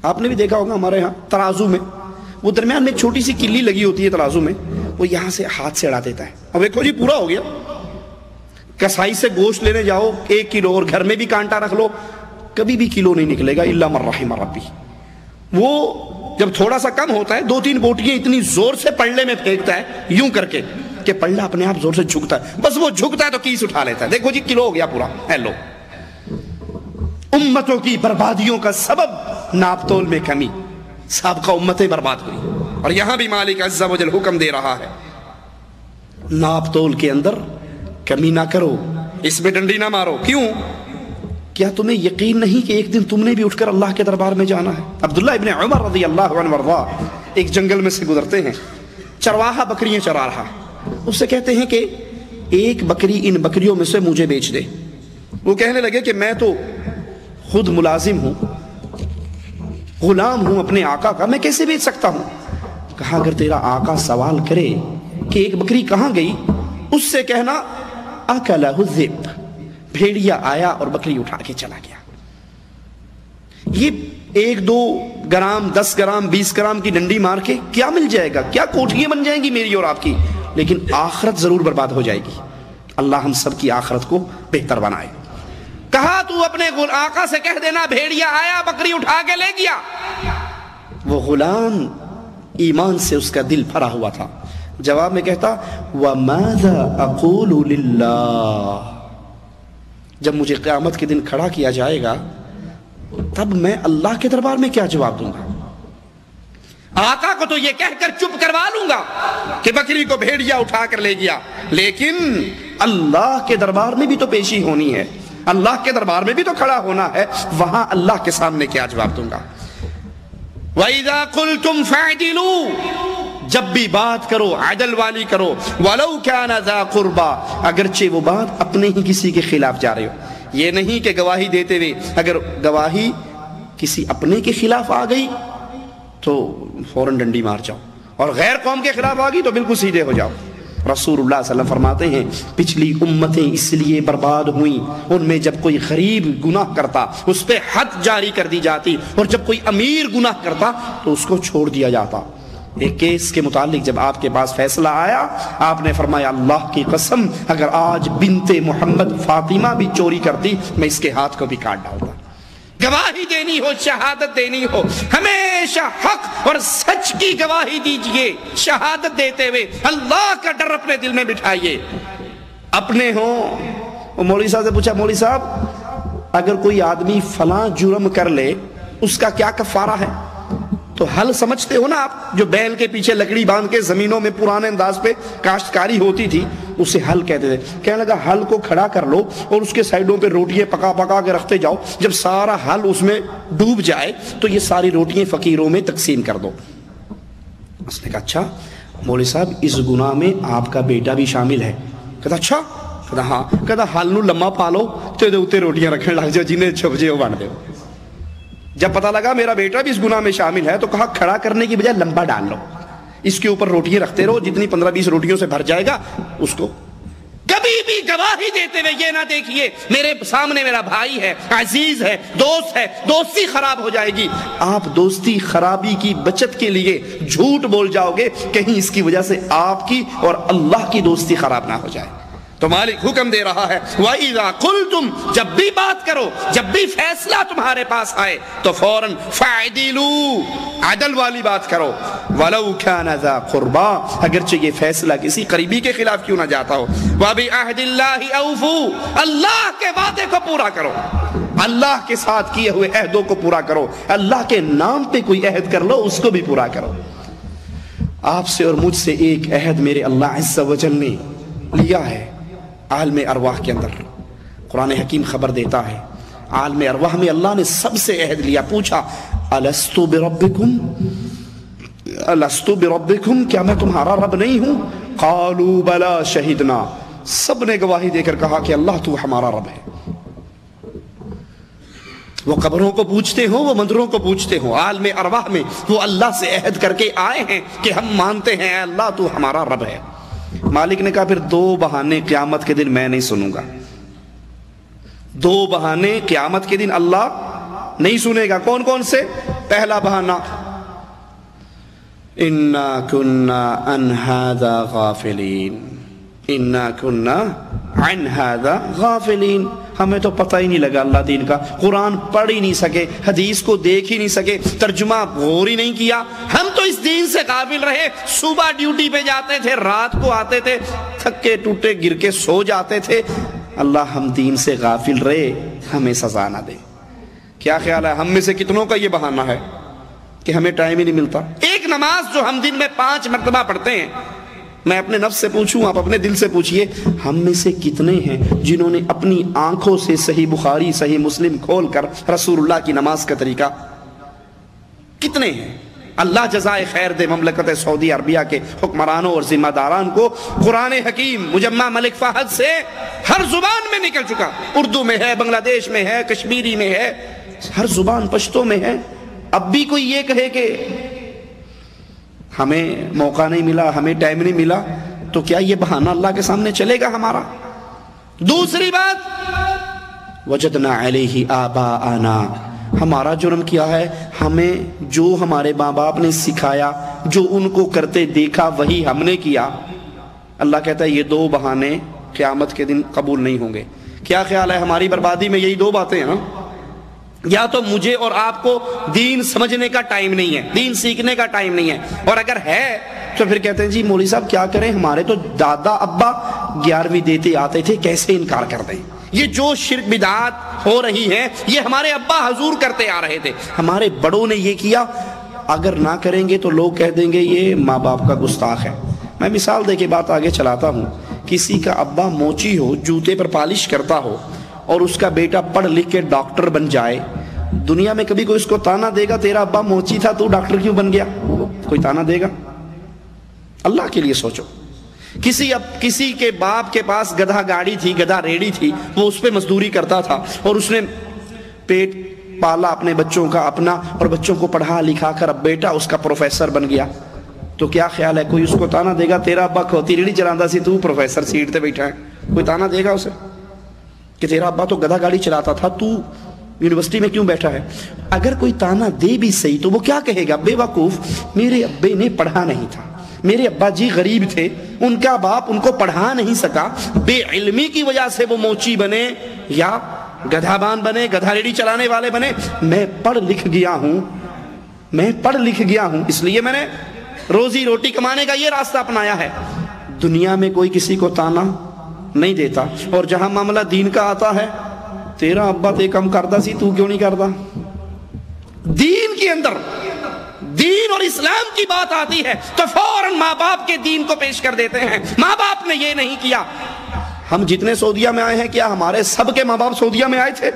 آپ نے بھی دیکھا ہوگا ہمارے ہاں ترازو میں وہ درمیان میں چھوٹی سی کلی لگی ہوتی ہے، ترازو میں وہ یہاں سے ہاتھ سے اڑا دیتا ہے، اب دیکھو جی پورا ہو گیا۔ کسائی سے گوشت لینے جاؤ 1 کلو، اور گھر میں بھی کانٹا رکھ لو، کبھی بھی کلو نہیں نکلے گا الا من رحم ربی۔ وہ جب تھوڑا سا کم ہوتا ہے 2-3 بوٹیاں اتنی زور سے پلڑے میں پھینکتا ہے یوں کر کے کہ پلڑا اپنے آپ زور سے جھکتا ہے، بس وہ جھکتا ہے تو کیس اٹھا لیتا ہے، دیکھو جی کلو ہو گیا پورا، ہیلو۔ امتوں کی بربادیوں کا سبب ناپ تول میں کمی، سابقہ امتیں برباد ہوئی، اور یہاں بھی مالک عز و جل حکم دے رہا ہے ناپ تول کے اندر کمی نہ کرو، اس میں ڈنڈی نہ مارو۔ کیوں؟ کیا تمہیں یقین نہیں کہ ایک دن تم نے بھی اٹھ کر اللہ کے دربار میں جانا ہے؟ عبداللہ ابن عمر رضی اللہ عنہ وارضاہ ایک جنگل میں سے گزرتے ہیں، چرواہا بکریاں چرا رہا، اس سے کہتے ہیں کہ ایک بکری ان بکریوں میں سے مجھے بیچ دے۔ وہ کہنے لگے کہ میں تو خود ملازم ہوں، غلام ہوں اپنے آقا کا، میں کیسے بیچ سکتا ہوں؟ کہا اگر تیرا آقا سوال کرے کہ ایک بکری کہاں گئی، اس سے کہنا اکلہ الذئب، بھیڑیا آیا اور بکری اٹھا کے چلا گیا۔ یہ 1-2 گرام 10 گرام 20 گرام کی ڈنڈی مار کے کیا مل جائے گا؟ کیا کوٹھیاں بن جائیں گی میری اور آپ کی؟ لیکن آخرت ضرور برباد ہو جائے گی۔ اللہ ہم سب کی آخرت کو بہتر بنائے۔ کہا تو اپنے آقا سے کہہ دینا بھیڑیا آیا بکری اٹھا کے لے گیا۔ وہ غلام ایمان سے اس کا دل بھرا ہوا تھا، جواب میں کہتا وَمَاذَا أَقُولُ لِلَّهِ، جب مجھے قیامت کے دن کھڑا کیا جائے گا تب میں اللہ کے دربار میں کیا جواب دوں گا؟ آقا کو تو یہ کہہ کر چپ کروا لوں گا کہ بکری کو بھیڑیا اٹھا کر لے گیا، لیکن اللہ کے دربار میں بھی تو پیشی ہونی ہے۔ اللہ کے دربار میں بھی تو کھڑا ہونا ہے، وہاں اللہ کے سامنے کیا جواب دوں گا؟ وَإِذَا قُلْتُمْ فَاعْدِلُوا، جب بھی بات کرو عدل والی کرو، وَلَوْ كَانَ ذَا قُرْبَى، اگرچہ وہ بات اپنے ہی کسی کے خلاف جا رہے ہو۔ یہ نہیں کہ گواہی دیتے ہوئے اگر گواہی کسی اپنے کے خلاف آ گئی تو فوراً ڈنڈی مار جاؤ، اور غیر قوم کے خلاف آ گئی تو بالکل سیدھے ہو جاؤ۔ رسول اللہ صلی اللہ علیہ وسلم فرماتے ہیں پچھلی امتیں اس لیے برباد ہوئیں، ان میں جب کوئی غریب گناہ کرتا اس پہ حد جاری کر دی جاتی، اور جب کوئی امیر گناہ کرتا تو اس کو چھوڑ دیا جاتا۔ ایک کیس کے متعلق جب آپ کے پاس فیصلہ آیا، آپ نے فرمایا اللہ کی قسم اگر آج بنت محمد فاطمہ بھی چوری کرتی میں اس کے ہاتھ کو بھی کاٹ ڈالتا۔ گواہی دینی ہو، شہادت دینی ہو، ہمیشہ حق اور سچ کی گواہی دیجئے، شہادت دیتے ہوئے اللہ کا ڈر اپنے دل میں بٹھائیے۔ اپنے ہوں، وہ مولوی صاحب سے پوچھا مولوی صاحب اگر کوئی آدمی فلاں جرم کر لے اس کا کیا کفارہ ہے؟ تو حل سمجھتے ہو نا آپ، جو بیل کے پیچھے لکڑی باندھ کے زمینوں میں پرانے انداز پہ کاشتکاری ہوتی تھی اسے حل کہتے تھے۔ کہنے لگا حل کو کھڑا کر لو اور اس کے سائیڈوں پہ روٹیاں پکا پکا کے رکھتے جاؤ، جب سارا حل اس میں ڈوب جائے تو یہ ساری روٹیاں فقیروں میں تقسیم کر دو۔ اس نے کہا اچھا مولوی صاحب اس گناہ میں آپ کا بیٹا بھی شامل ہے؟ کہتا اچھا، کہتا ہاں، کہتا حل نو لمبا پالو تے دے اوتے روٹیاں رکھنے لگ جاؤ، جنہیں چھپ جے وہ بن دے۔ جب پتہ لگا میرا بیٹا بھی اس گناہ میں شامل ہے تو کہا کھڑا کرنے کی بجائے لمبا ڈال لو، اس کے اوپر روٹیاں رکھتے رہو، جتنی 15-20 روٹیوں سے بھر جائے گا اس کو۔ کبھی بھی گواہی دیتے ہوئے یہ نہ دیکھیے میرے سامنے میرا بھائی ہے، عزیز ہے، دوست ہے، دوستی خراب ہو جائے گی۔ آپ دوستی خرابی کی بچت کے لیے جھوٹ بول جاؤ گے، کہیں اس کی وجہ سے آپ کی اور اللہ کی دوستی خراب نہ ہو جائے۔ تو مالک حکم دے رہا ہے وَإِذَا قُلْتُمْ، جب بھی بات کرو، جب بھی فیصلہ تمہارے پاس آئے تو فوراً فَاعْدِلُوا، عدل والی بات کرو، وَلَوْ كَانَ ذَا قُرْبَى، اگرچہ یہ فیصلہ کسی قریبی کے خلاف کیوں نہ جاتا ہو۔ وَبِعَهْدِ اللَّهِ أَوْفُوا، اللہ کے وعدے کو پورا کرو، اللہ کے ساتھ کیے ہوئے عہدوں کو پورا کرو، اللہ کے نام پہ کوئی عہد کر لو اس کو بھی پورا کرو۔ آپ سے اور مجھ سے ایک عہد میرے اللہ عز و جل نے لیا ہے عالم ارواح کے اندر۔ قرآن حکیم خبر دیتا ہے عالم ارواح میں اللہ نے سب سے عہد لیا، پوچھا الستو بربکم، الستو بربکم، کیا میں تمہارا رب نہیں ہوں؟ قالوا بلا شہدنا، سب نے گواہی دے کر کہا کہ اللہ تو ہمارا رب ہے۔ وہ قبروں کو پوچھتے ہوں، وہ مندروں کو پوچھتے ہوں، عالم ارواح میں وہ اللہ سے عہد کر کے آئے ہیں کہ ہم مانتے ہیں اللہ تو ہمارا رب ہے۔ مالک نے کہا پھر 2 بہانے قیامت کے دن میں نہیں سنوں گا، 2 بہانے قیامت کے دن اللہ نہیں سنے گا۔ کون کون سے؟ پہلا بہانہ انا کنا عن ھذا غافلین، انا کنا عن ھذا غافلین، ہمیں تو پتہ ہی نہیں لگا اللہ دین کا، قرآن پڑھ ہی نہیں سکے، حدیث کو دیکھ ہی نہیں سکے، ترجمہ غور ہی نہیں کیا، ہم تو اس دین سے غافل رہے، صبح ڈیوٹی پہ جاتے تھے، رات کو آتے تھے، تھکے ٹوٹے گر کے سو جاتے تھے، اللہ ہم دین سے غافل رہے، ہمیں سزا نہ دے۔ کیا خیال ہے ہم میں سے کتنوں کا یہ بہانہ ہے کہ ہمیں ٹائم ہی نہیں ملتا؟ ایک نماز جو ہم دن میں 5 مرتبہ پڑھتے ہیں، میں اپنے نفس سے پوچھوں، آپ اپنے دل سے پوچھئے، ہم میں سے کتنے ہیں جنہوں نے اپنی آنکھوں سے صحیح بخاری صحیح مسلم کھول کر رسول اللہ کی نماز کا طریقہ، کتنے ہیں؟ اللہ جزائے خیر دے مملکت سعودی عربیہ کے حکمرانوں اور ذمہ داران کو، قرآن حکیم مجمع ملک فہد سے ہر زبان میں نکل چکا، اردو میں ہے، بنگلہ دیش میں ہے، کشمیری میں ہے، ہر زبان پشتو میں ہے۔ اب بھی کوئی یہ کہے کہ ہمیں موقع نہیں ملا، ہمیں ٹائم نہیں ملا، تو کیا یہ بہانہ اللہ کے سامنے چلے گا ہمارا؟ دوسری بات وجدنا علیہ آباءنا، ہمارا جرم کیا ہے؟ ہمیں جو ہمارے ماں باپ نے سکھایا، جو ان کو کرتے دیکھا وہی ہم نے کیا۔ اللہ کہتا ہے یہ 2 بہانے قیامت کے دن قبول نہیں ہوں گے۔ کیا خیال ہے ہماری بربادی میں یہی 2 باتیں ہیں؟ یا تو مجھے اور آپ کو دین سمجھنے کا ٹائم نہیں ہے، دین سیکھنے کا ٹائم نہیں ہے، اور اگر ہے تو پھر کہتے ہیں جی مولوی صاحب کیا کریں، ہمارے تو دادا ابا 11ویں دیتے آتے تھے، کیسے انکار کر دیں؟ یہ جو شرک بدعات ہو رہی ہیں یہ ہمارے ابا حضور کرتے آ رہے تھے، ہمارے بڑوں نے یہ کیا، اگر نہ کریں گے تو لوگ کہہ دیں گے یہ ماں باپ کا گستاخ ہے۔ میں مثال دے کے بات آگے چلاتا ہوں، کسی کا ابا موچی ہو، جوتے پر پالش کرتا ہو، اور اس کا بیٹا پڑھ لکھ کے ڈاکٹر بن جائے، دنیا میں کبھی کوئی اس کو تانا دے گا تیرا ابا موچی تھا تو ڈاکٹر کیوں بن گیا؟ کوئی تانا دے گا؟ اللہ کے لیے سوچو. کسی کے باپ کے پاس گدھا گاڑی تھی، گدھا ریڑی تھی، وہ اس پہ مزدوری کرتا تھا اور اس نے پیٹ پالا اپنے بچوں کا اپنا اور بچوں کو پڑھا لکھا کر اب بیٹا اس کا پروفیسر بن گیا. تو کیا خیال ہے کوئی اس کو تانا دے گا تیرا ابا کھوتی ریڑھی چلاتا سی تو پروفیسر سیٹ تے بیٹھا ہے؟ کوئی تانا دے گا اسے کہ تیرا ابا تو گدھا گاڑی چلاتا تھا تو یونیورسٹی میں کیوں بیٹھا ہے؟ اگر کوئی تانا دے بھی صحیح تو وہ کیا کہے گا؟ بے وقوف، میرے ابے نے پڑھا نہیں تھا، میرے ابا جی غریب تھے، ان کا باپ ان کو پڑھا نہیں سکا، بے علمی کی وجہ سے وہ موچی بنے یا گدھا بان بنے، گدھا ریڑھی چلانے والے بنے. میں پڑھ لکھ گیا ہوں، اس لیے میں نے روزی روٹی کمانے کا یہ راستہ اپنایا ہے. دنیا میں کوئی کسی کو تانا نہیں دیتا، اور جہاں معاملہ دین کا آتا ہے تیرا ابا تے کم کردا سی تو کیوں نہیں کردا؟ دین کے اندر دین اور اسلام کی بات آتی ہے تو فوراً ماں باپ کے دین کو پیش کر دیتے ہیں. ماں باپ نے یہ نہیں کیا. ہم جتنے سعودیہ میں آئے ہیں کیا ہمارے سب کے ماں باپ سعودیہ میں آئے تھے؟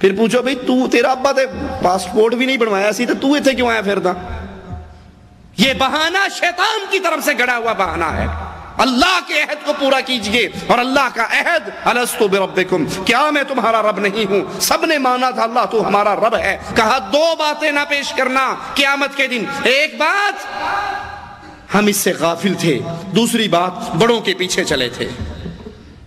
پھر پوچھو بھئی تیرا ابا تے پاسپورٹ بھی نہیں بنوایا سی تو اتنے کیوں آیا پھردا؟ یہ بہانہ شیطان کی طرف سے گڑا ہوا بہانہ ہے. اللہ کے عہد کو پورا کیجئے، اور اللہ کا عہد الستو بربکم، کیا میں تمہارا رب نہیں ہوں؟ سب نے مانا تھا اللہ تو ہمارا رب ہے. کہا دو باتیں نہ پیش کرنا قیامت کے دن. ایک بات ہم اس سے غافل تھے، دوسری بات بڑوں کے پیچھے چلے تھے.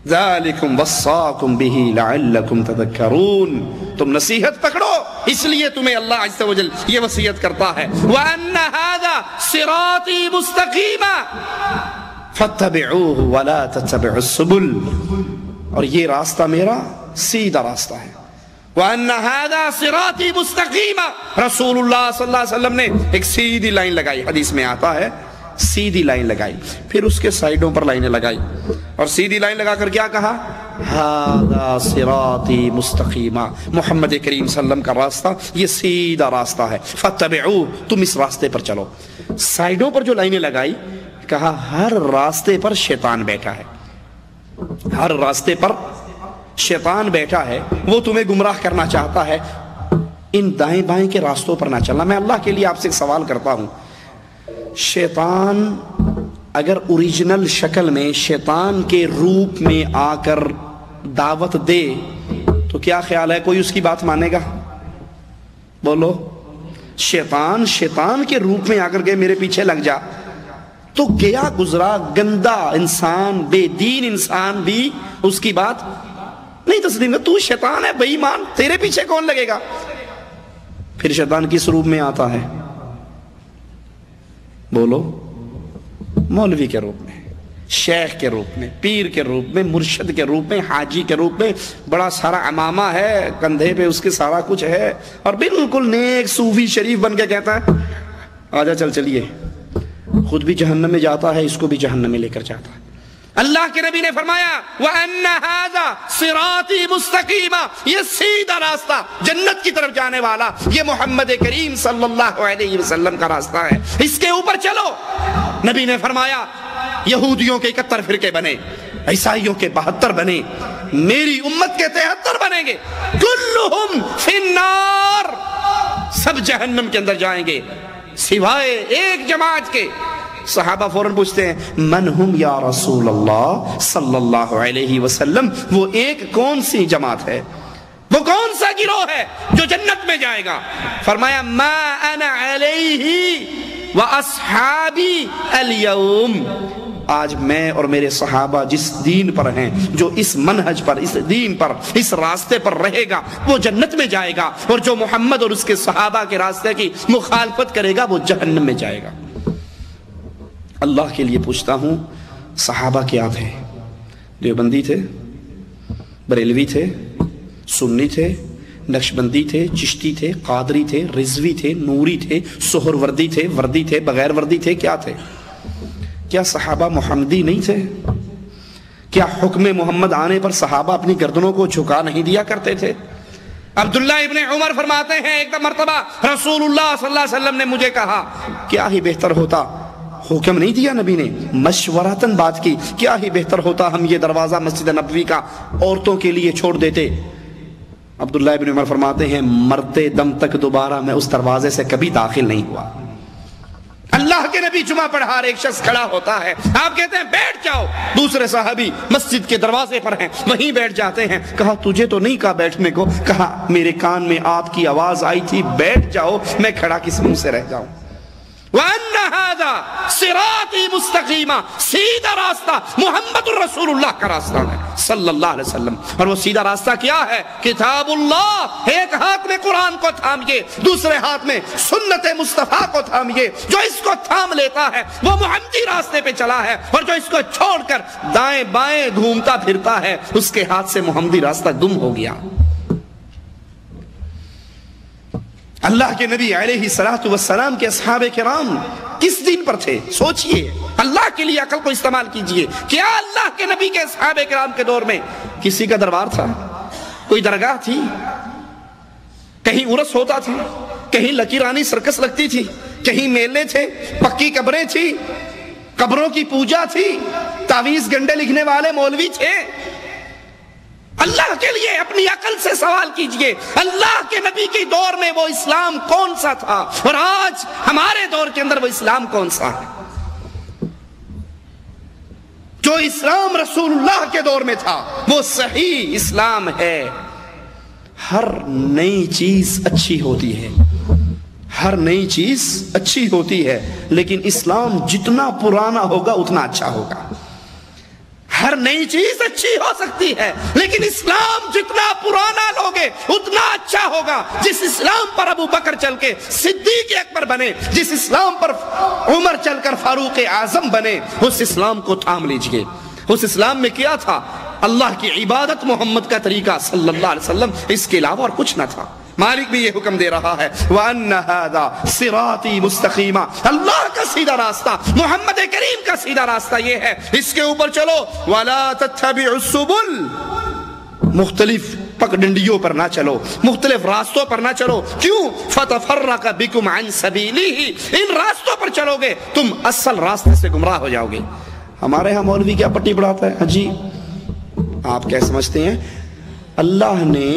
ذالکم وصاکم بہ لعلکم تذکرون، تم نصیحت پکڑو اس لیے تمہیں اللہ عز و جل یہ وصیت کرتا ہے. وَأَنَّ هَذَا صِرَاطِي مُسْتَقِيمًا فَاتَّبِعُوهُ وَلَا تَتَّبِعُوا السُّبُلَ، اور یہ راستہ میرا سیدھا راستہ ہے. وَأَنَّ هَذَا صِرَاطِي مُسْتَقِيمًا، رسول اللہ صلی اللہ علیہ وسلم نے ایک سیدھی لائن لگائی، حدیث میں آتا ہے سیدھی لائن لگائی، پھر اس کے سائیڈوں پر لائنیں لگائی، اور سیدھی لائن لگا کر کیا کہا؟ ہذا صراطی مستقیما، محمد کریم صلی اللہ علیہ وسلم کا راستہ یہ سیدھا راستہ ہے. فاتبعوہ، تم اس راستے پر چلو. سائیڈوں پر جو لائنیں لگائی، کہا ہر راستے پر شیطان بیٹھا ہے، ہر راستے پر شیطان بیٹھا ہے، وہ تمہیں گمراہ کرنا چاہتا ہے. ان دائیں بائیں کے راستوں پر نہ چلنا. میں اللہ کے لیے آپ سے ایک سوال کرتا ہوں، شیطان اگر اوریجنل شکل میں شیطان کے روپ میں آ کر دعوت دے تو کیا خیال ہے کوئی اس کی بات مانے گا؟ بولو. شیطان کے روپ میں آ کر کے میرے پیچھے لگ جا تو گیا گزرا گندا انسان، بے دین انسان بھی اس کی بات نہیں تسلیم. تو شیطان ہے، بے ایمان، تیرے پیچھے کون لگے گا؟ پھر شیطان کس روپ میں آتا ہے؟ بولو. مولوی کے روپ میں، شیخ کے روپ میں، پیر کے روپ میں، مرشد کے روپ میں، حاجی کے روپ میں. بڑا سارا امامہ ہے کندھے پہ، اس کے سارا کچھ ہے، اور بالکل نیک صوفی شریف بن کے کہتا ہے آجا چلیے. خود بھی جہنم میں جاتا ہے، اس کو بھی جہنم میں لے کر جاتا ہے. اللہ کے نبی نے فرمایا وَأَنَّ هَذَا صِرَاطِي مُسْتَقِيمًا، یہ سیدھا راستہ جنت کی طرف جانے والا یہ محمد کریم صلی اللہ علیہ وسلم کا راستہ ہے، اس کے اوپر چلو. نبی نے فرمایا یہودیوں کے 71 فرقے بنے، عیسائیوں کے 72 بنے، میری امت کے 73 بنیں گے. کلہم فی النار، سب جہنم کے اندر جائیں گے سوائے ایک جماعت کے. صحابہ فوراً پوچھتے ہیں من ہم یا رسول اللہ صلی اللہ علیہ وسلم، وہ ایک کون سی جماعت ہے، وہ کون سا گروہ ہے جو جنت میں جائے گا؟ فرمایا ما انا علیہ واصحابی اليوم، آج میں اور میرے صحابہ جس دین پر ہیں، جو اس منہج پر، اس دین پر، اس راستے پر رہے گا وہ جنت میں جائے گا، اور جو محمد اور اس کے صحابہ کے راستے کی مخالفت کرے گا وہ جہنم میں جائے گا. اللہ کے لیے پوچھتا ہوں صحابہ کیا تھے؟ دیوبندی تھے، بریلوی تھے، سنی تھے، نقشبندی تھے، چشتی تھے، قادری تھے، رضوی تھے، نوری تھے، سہر وردی تھے، وردی تھے، بغیر وردی تھے، کیا تھے؟ کیا صحابہ محمدی نہیں تھے؟ کیا حکم محمد آنے پر صحابہ اپنی گردنوں کو جھکا نہیں دیا کرتے تھے؟ عبداللہ ابن عمر فرماتے ہیں ایک مرتبہ رسول اللہ صلی اللہ علیہ وسلم نے مجھے کہا کیا ہی بہتر ہوتا حکم نہیں دیا نبی نے، مشورتاً بات کی، کیا ہی بہتر ہوتا ہم یہ دروازہ مسجد نبوی کا عورتوں کے لیے چھوڑ دیتے۔ عبداللہ ابن عمر فرماتے ہیں مرتے دم تک دوبارہ میں اس دروازے سے کبھی داخل نہیں ہوا۔ اللہ کے نبی جمعہ پڑھا رہے، ایک شخص کھڑا ہوتا ہے، آپ کہتے ہیں بیٹھ جاؤ، دوسرے صحابی مسجد کے دروازے پر ہیں، وہیں بیٹھ جاتے ہیں۔ کہا تجھے تو نہیں کہا بیٹھنے کو، کہا میرے کان میں آپ کی آواز آئی تھی بیٹھ جاؤ، میں کھڑا کس منہ سے رہ جاؤں۔ وَأَنَّ هَذَا صِرَاطِي مُسْتَقِيمًا، سیدھا راستہ محمد الرسول اللہ کا راستہ ہے صلی اللہ علیہ وسلم۔ اور وہ سیدھا راستہ کیا ہے؟ کتاب اللہ، ایک ہاتھ میں قرآن کو تھامیے، دوسرے ہاتھ میں سنت مصطفیٰ کو تھامیے۔ جو اس کو تھام لیتا ہے وہ محمدی راستے پہ چلا ہے، اور جو اس کو چھوڑ کر دائیں بائیں گھومتا پھرتا ہے اس کے ہاتھ سے محمدی راستہ گم ہو گیا۔ اللہ کے نبی علیہ السلام کے اصحاب کرام کس دین پر تھے؟ سوچئے، اللہ کے لیے عقل کو استعمال کیجئے۔ کیا اللہ کے نبی کے اصحاب کرام کے دور میں کسی کا دربار تھا؟ کوئی درگاہ تھی؟ کہیں عرس ہوتا تھا؟ کہیں لکیرانی سرکس لگتی تھی؟ کہیں میلے تھے؟ پکی قبریں تھی؟ قبروں کی پوجا تھی؟ تعویذ گنڈے لکھنے والے مولوی تھے؟ اللہ کے لیے اپنی عقل سے سوال کیجئے، اللہ کے نبی کے دور میں وہ اسلام کون سا تھا، اور آج ہمارے دور کے اندر وہ اسلام کون سا ہے؟ جو اسلام رسول اللہ کے دور میں تھا وہ صحیح اسلام ہے۔ ہر نئی چیز اچھی ہوتی ہے، ہر نئی چیز اچھی ہوتی ہے، لیکن اسلام جتنا پرانا ہوگا اتنا اچھا ہوگا۔ ہر نئی چیز اچھی ہو سکتی ہے، لیکن اسلام جتنا پرانا لوگے اتنا اچھا ہوگا۔ جس اسلام پر ابو بکر چل کے صدیق اکبر بنے، جس اسلام پر عمر چل کر فاروق اعظم بنے، اس اسلام کو تھام لیجئے۔ اس اسلام میں کیا تھا؟ اللہ کی عبادت، محمد کا طریقہ صلی اللہ علیہ وسلم، اس کے علاوہ اور کچھ نہ تھا۔ مالک بھی یہ حکم دے رہا ہے وَأَنَّ هَذَا صِرَاطِي مُسْتَقِيمًا، اللہ کا سیدھا راستہ، محمد کریم کا سیدھا راستہ یہ ہے، اس کے اوپر چلو۔ وَلَا تَتَّبِعُوا السُّبُلَ، مختلف پگڈنڈیوں پر نہ چلو، مختلف راستوں پر نہ چلو۔ کیوں؟ فَتَفَرَّقَ بِكُمْ عَنْ سَبِيلِهِ، ان راستوں پر چلو گے تم اصل راستے سے گمراہ ہو جاؤ گے۔ ہمارے ہاں مولوی کیا پٹی پڑھاتا ہے؟ جی آپ کیا سمجھتے ہیں؟ اللہ نے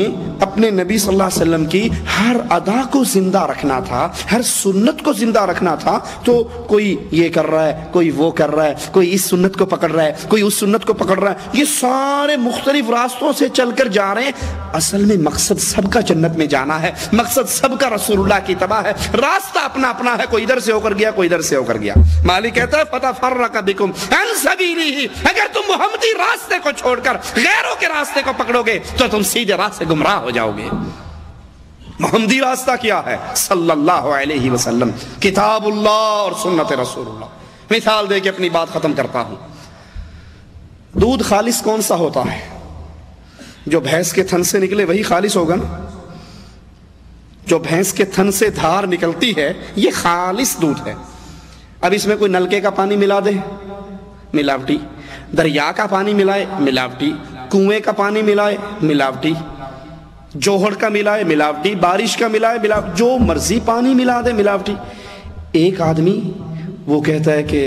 اپنے نبی صلی اللہ علیہ وسلم کی ہر ادا کو زندہ رکھنا تھا، ہر سنت کو زندہ رکھنا تھا، تو کوئی یہ کر رہا ہے، کوئی وہ کر رہا ہے، کوئی اس سنت کو پکڑ رہا ہے، کوئی اس سنت کو پکڑ رہا ہے، یہ سارے مختلف راستوں سے چل کر جا رہے ہیں۔ اصل میں مقصد سب کا جنت میں جانا ہے، مقصد سب کا رسول اللہ کی اتباع ہے، راستہ اپنا اپنا ہے، کوئی ادھر سے ہو کر گیا، کوئی ادھر سے ہو کر گیا۔ مالک کہتا ہے فَتَفَرَّقَ بِكُمْ عَنْ سَبِيلِهِ، اگر تم محمدی راستے کو چھوڑ کر غیروں کے راستے کو پکڑو گے تو تم سیدھے راہ سے گمراہ ہو جاؤ گے۔ محمدی راستہ کیا ہے؟ صلی اللہ علیہ وسلم، کتاب اللہ اور سنت رسول اللہ۔ مثال دے کے اپنی بات ختم کرتا ہوں۔ دودھ خالص کون سا ہوتا ہے؟ جو بھینس کے تھن سے نکلے وہی خالص ہوگا نا۔ جو بھینس کے تھن سے دھار نکلتی ہے یہ خالص دودھ ہے۔ اب اس میں کوئی نلکے کا پانی ملا دے، ملاوٹی، دریا کا پانی ملائے، ملاوٹی، کنویں کا پانی ملائے، ملاوٹی، جوہر کا ملائے، ملاوٹی، بارش کا ملائے، ملاوٹی، جو مرضی پانی ملا دے، ملاوٹی۔ ایک آدمی وہ کہتا ہے کہ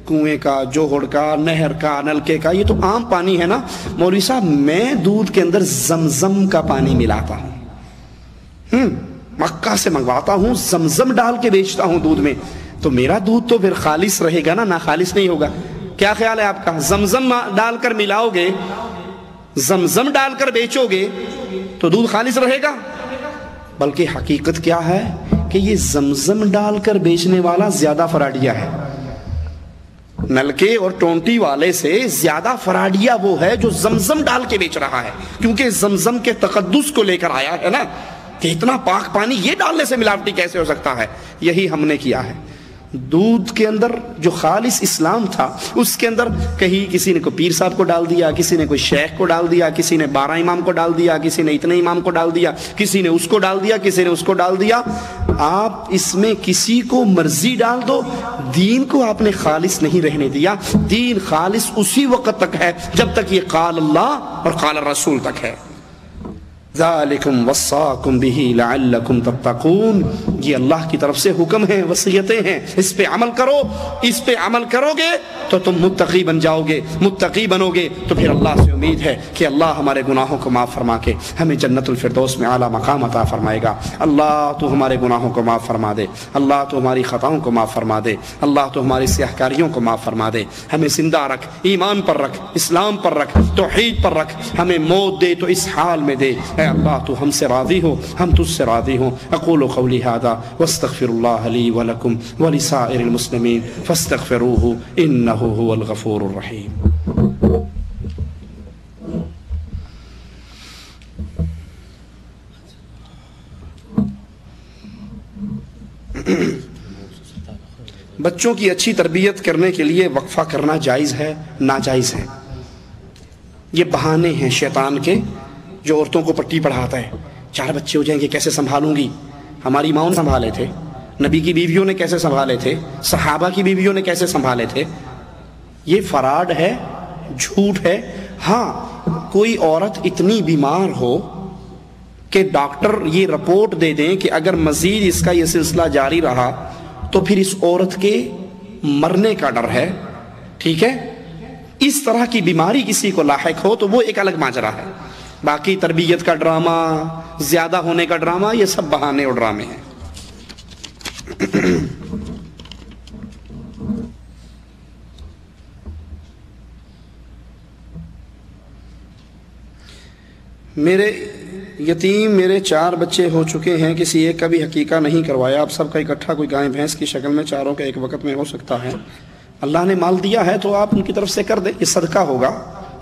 کنویں کا، جوہر کا، نہر کا، نلکے کا یہ تو عام پانی ہے نا، مولوی صاحب میں دودھ کے اندر زمزم کا پانی ملاتا ہوں، مکہ سے منگواتا ہوں، زمزم ڈال کے بیچتا ہوں دودھ میں، تو میرا دودھ تو پھر خالص رہے گا نا خالص نہیں ہوگا۔ کیا خیال ہے آپ کا؟ زمزم ڈال کر ملاؤ گے، زمزم ڈال کر بیچو گے تو دودھ خالص رہے گا؟ بلکہ حقیقت کیا ہے کہ یہ زمزم ڈال کر بیچنے والا زیادہ فراڈیا ہے۔ نلکے اور ٹونٹی والے سے زیادہ فراڈیا وہ ہے جو زمزم ڈال کے بیچ رہا ہے، کیونکہ زمزم کے تقدس کو لے کر آیا ہے نا، کہ اتنا پاک پانی یہ ڈالنے سے ملاوٹی کیسے ہو سکتا ہے؟ یہی ہم نے کیا ہے۔ دودھ کے اندر جو خالص اسلام تھا اس کے اندر کہیں کسی نے کوئی پیر صاحب کو ڈال دیا، کسی نے کوئی شیخ کو ڈال دیا، کسی نے 12 امام کو ڈال دیا، کسی نے اتنے امام کو ڈال دیا، کسی نے اس کو ڈال دیا، کسی نے اس کو ڈال دیا۔ آپ اس میں کسی کو مرضی ڈال دو، دین کو آپ نے خالص نہیں رہنے دیا۔ دین خالص اسی وقت تک ہے جب تک یہ قال اللہ اور قال الرسول تک ہے۔ ذالکم وصاکم بہ لعلکم تتقون، یہ اللہ کی طرف سے حکم ہیں، وصیتیں ہیں، اس پہ عمل کرو، اس پہ عمل کرو گے تو تم متقی بن جاؤ گے، متقی بنو گے تو پھر اللہ سے امید ہے کہ اللہ ہمارے گناہوں کو معاف فرما کے ہمیں جنت الفردوس میں اعلیٰ مقام عطا فرمائے گا۔ اللہ تو ہمارے گناہوں کو معاف فرما دے، اللہ تو ہماری خطاؤں کو معاف فرما دے، اللہ تو ہماری سیاہ کاریوں کو معاف فرما دے، ہمیں زندہ رکھ، ایمان پر رکھ، اسلام پر رکھ، توحید پر رکھ، ہمیں موت دے تو اس حال میں دے۔ اے اللہ تو ہم سے راضی ہو، ہم تجھ سے راضی ہوں۔ اقول قولی ھذا واستغفر اللہ لی ولکم ولسائر المسلمین فاستغفروہ انہ هو الغفور الرحیم۔ بچوں کی اچھی تربیت کرنے کے لیے وقفہ کرنا جائز ہے ناجائز ہے؟ یہ بہانے ہیں شیطان کے، جو عورتوں کو پٹی پڑھاتا ہے، 4 بچے ہو جائیں گے کیسے سنبھالوں گی؟ ہماری ماؤں نے سنبھالے تھے، نبی کی بیویوں نے کیسے سنبھالے تھے، صحابہ کی بیویوں نے کیسے سنبھالے تھے۔ یہ فراڈ ہے، جھوٹ ہے۔ ہاں کوئی عورت اتنی بیمار ہو کہ ڈاکٹر یہ رپورٹ دے دیں کہ اگر مزید اس کا یہ سلسلہ جاری رہا تو پھر اس عورت کے مرنے کا ڈر ہے، ٹھیک ہے، اس طرح کی بیماری کسی کو لاحق ہو تو وہ ایک الگ ماجرا ہے۔ باقی تربیت کا ڈرامہ، زیادہ ہونے کا ڈرامہ، یہ سب بہانے اور ڈرامے ہیں۔ میرے 4 بچے ہو چکے ہیں، کسی ایک کا بھی حقیقہ نہیں کروایا، اب سب کا اکٹھا کوئی گائے بھینس کی شکل میں 4 کا ایک وقت میں ہو سکتا ہے۔ اللہ نے مال دیا ہے تو آپ ان کی طرف سے کر دیں، یہ صدقہ ہوگا،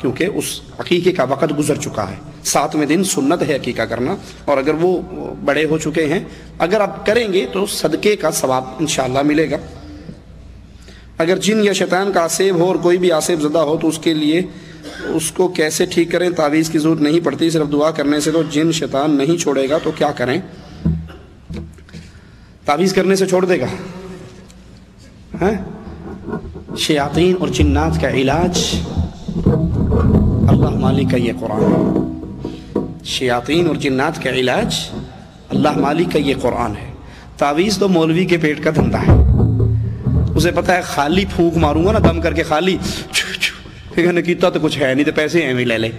کیونکہ اس عقیقے کا وقت گزر چکا ہے۔ 7ویں دن سنت ہے عقیقہ کرنا، اور اگر وہ بڑے ہو چکے ہیں اگر آپ کریں گے تو صدقے کا ثواب انشاءاللہ ملے گا۔ اگر جن یا شیطان کا آسیب ہو اور کوئی بھی آسیب زدہ ہو تو اس کے لیے اس کو کیسے ٹھیک کریں؟ تعویذ کی ضرورت نہیں پڑتی، صرف دعا کرنے سے تو جن شیطان نہیں چھوڑے گا، تو کیا کریں؟ تعویذ کرنے سے چھوڑ دے گا؟ شیاطین اور جنات کا علاج اللہ مالک کا یہ قرآن ہے۔ شیاطین اور جنات کا علاج اللہ مالک کا یہ قرآن ہے۔ تعویذ تو مولوی کے پیٹ کا دھندا ہے، اسے پتہ ہے خالی پھونک ماروں گا نا، دم کر کے خالی کیتا تو کچھ ہے نہیں، تو پیسے ہیں بھی لے لے،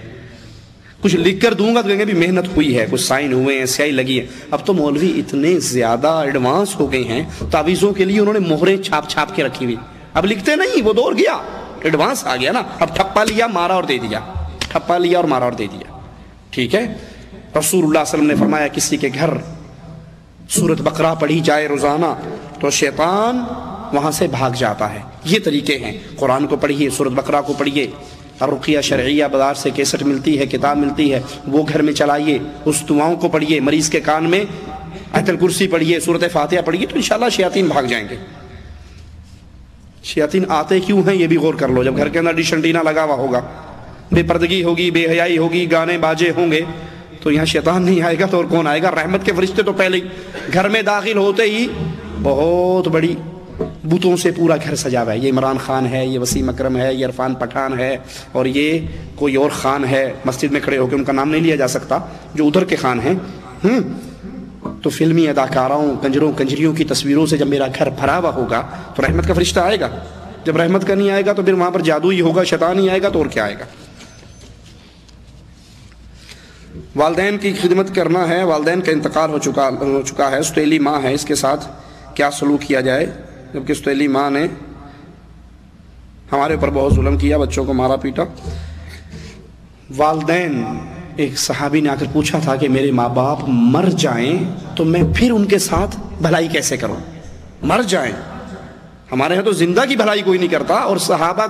کچھ لکھ کر دوں گا تو کہیں گے بھی محنت ہوئی ہے، کچھ سائن ہوئے ہیں، سیاہی لگی ہے۔ اب تو مولوی اتنے زیادہ ایڈوانس ہو گئے ہیں، تعویذوں کے لیے انہوں نے مہریں چھاپ چھاپ کے رکھی ہوئی، اب لکھتے نہیں، وہ دور گیا، ایڈوانس آ گیا نا، اب ٹھپا لیا مارا اور دے دیا، ٹھپا لیا اور مارا اور دے دیا، ٹھیک ہے۔ رسول اللہ صلی اللہ علیہ وسلم نے فرمایا کسی کے گھر سورۃ بقرہ پڑھی جائے روزانہ تو شیطان وہاں سے بھاگ جاتا ہے۔ یہ طریقے ہیں، قرآن کو پڑھیے، سورۃ بقرہ کو پڑھیے، رقیہ شرعیہ بازار سے کیسٹ ملتی ہے، کتاب ملتی ہے، وہ گھر میں چلائیے، اس دعاؤں کو پڑھیے، مریض کے کان میں آیت الکرسی پڑھیے، سورۃ فاتحہ پڑھیے، تو انشاءاللہ شیاطین بھاگ جائیں گے۔ شیاطین آتے کیوں ہیں یہ بھی غور کر لو۔ جب گھر کے اندر ڈش انٹینا لگا ہوا ہوگا، بے پردگی ہوگی، بے حیائی ہوگی، گانے باجے ہوں گے، تو یہاں شیطان نہیں آئے گا تو اور کون آئے گا؟ رحمت کے فرشتے تو پہلے ہی گھر میں داخل ہوتے ہی بہت بڑی بتوں سے پورا گھر سجا ہوا ہے، یہ عمران خان ہے، یہ وسیم اکرم ہے، یہ عرفان پٹھان ہے، اور یہ کوئی اور خان ہے، مسجد میں کھڑے ہو کے ان کا نام نہیں لیا جا سکتا، جو ادھر کے خان ہیں۔ تو فلمی اداکاراؤں، کنجروں کنجریوں کی تصویروں سے جب میرا گھر بھرا ہوا ہوگا تو رحمت کا فرشتہ آئے گا؟ جب رحمت کا نہیں آئے گا تو پھر وہاں پر جادو ہی ہوگا، شیطان ہی آئے گا، تو اور کیا آئے گا؟ والدین کی خدمت کرنا ہے، والدین کا انتقال ہو چکا ہے، سوتیلی ماں ہے، اس کے ساتھ کیا سلوک کیا جائے؟ جبکہ سوتیلی ماں نے ہمارے اوپر بہت ظلم کیا، بچوں کو مارا پیٹا۔ والدین، ایک صحابی نے آ کر پوچھا تھا کہ میرے ماں باپ مر جائیں تو میں پھر ان کے ساتھ بھلائی کیسے کروں؟ مر جائیں، ہمارے ہاں تو زندہ کی بھلائی کوئی نہیں کرتا، اور صحابہ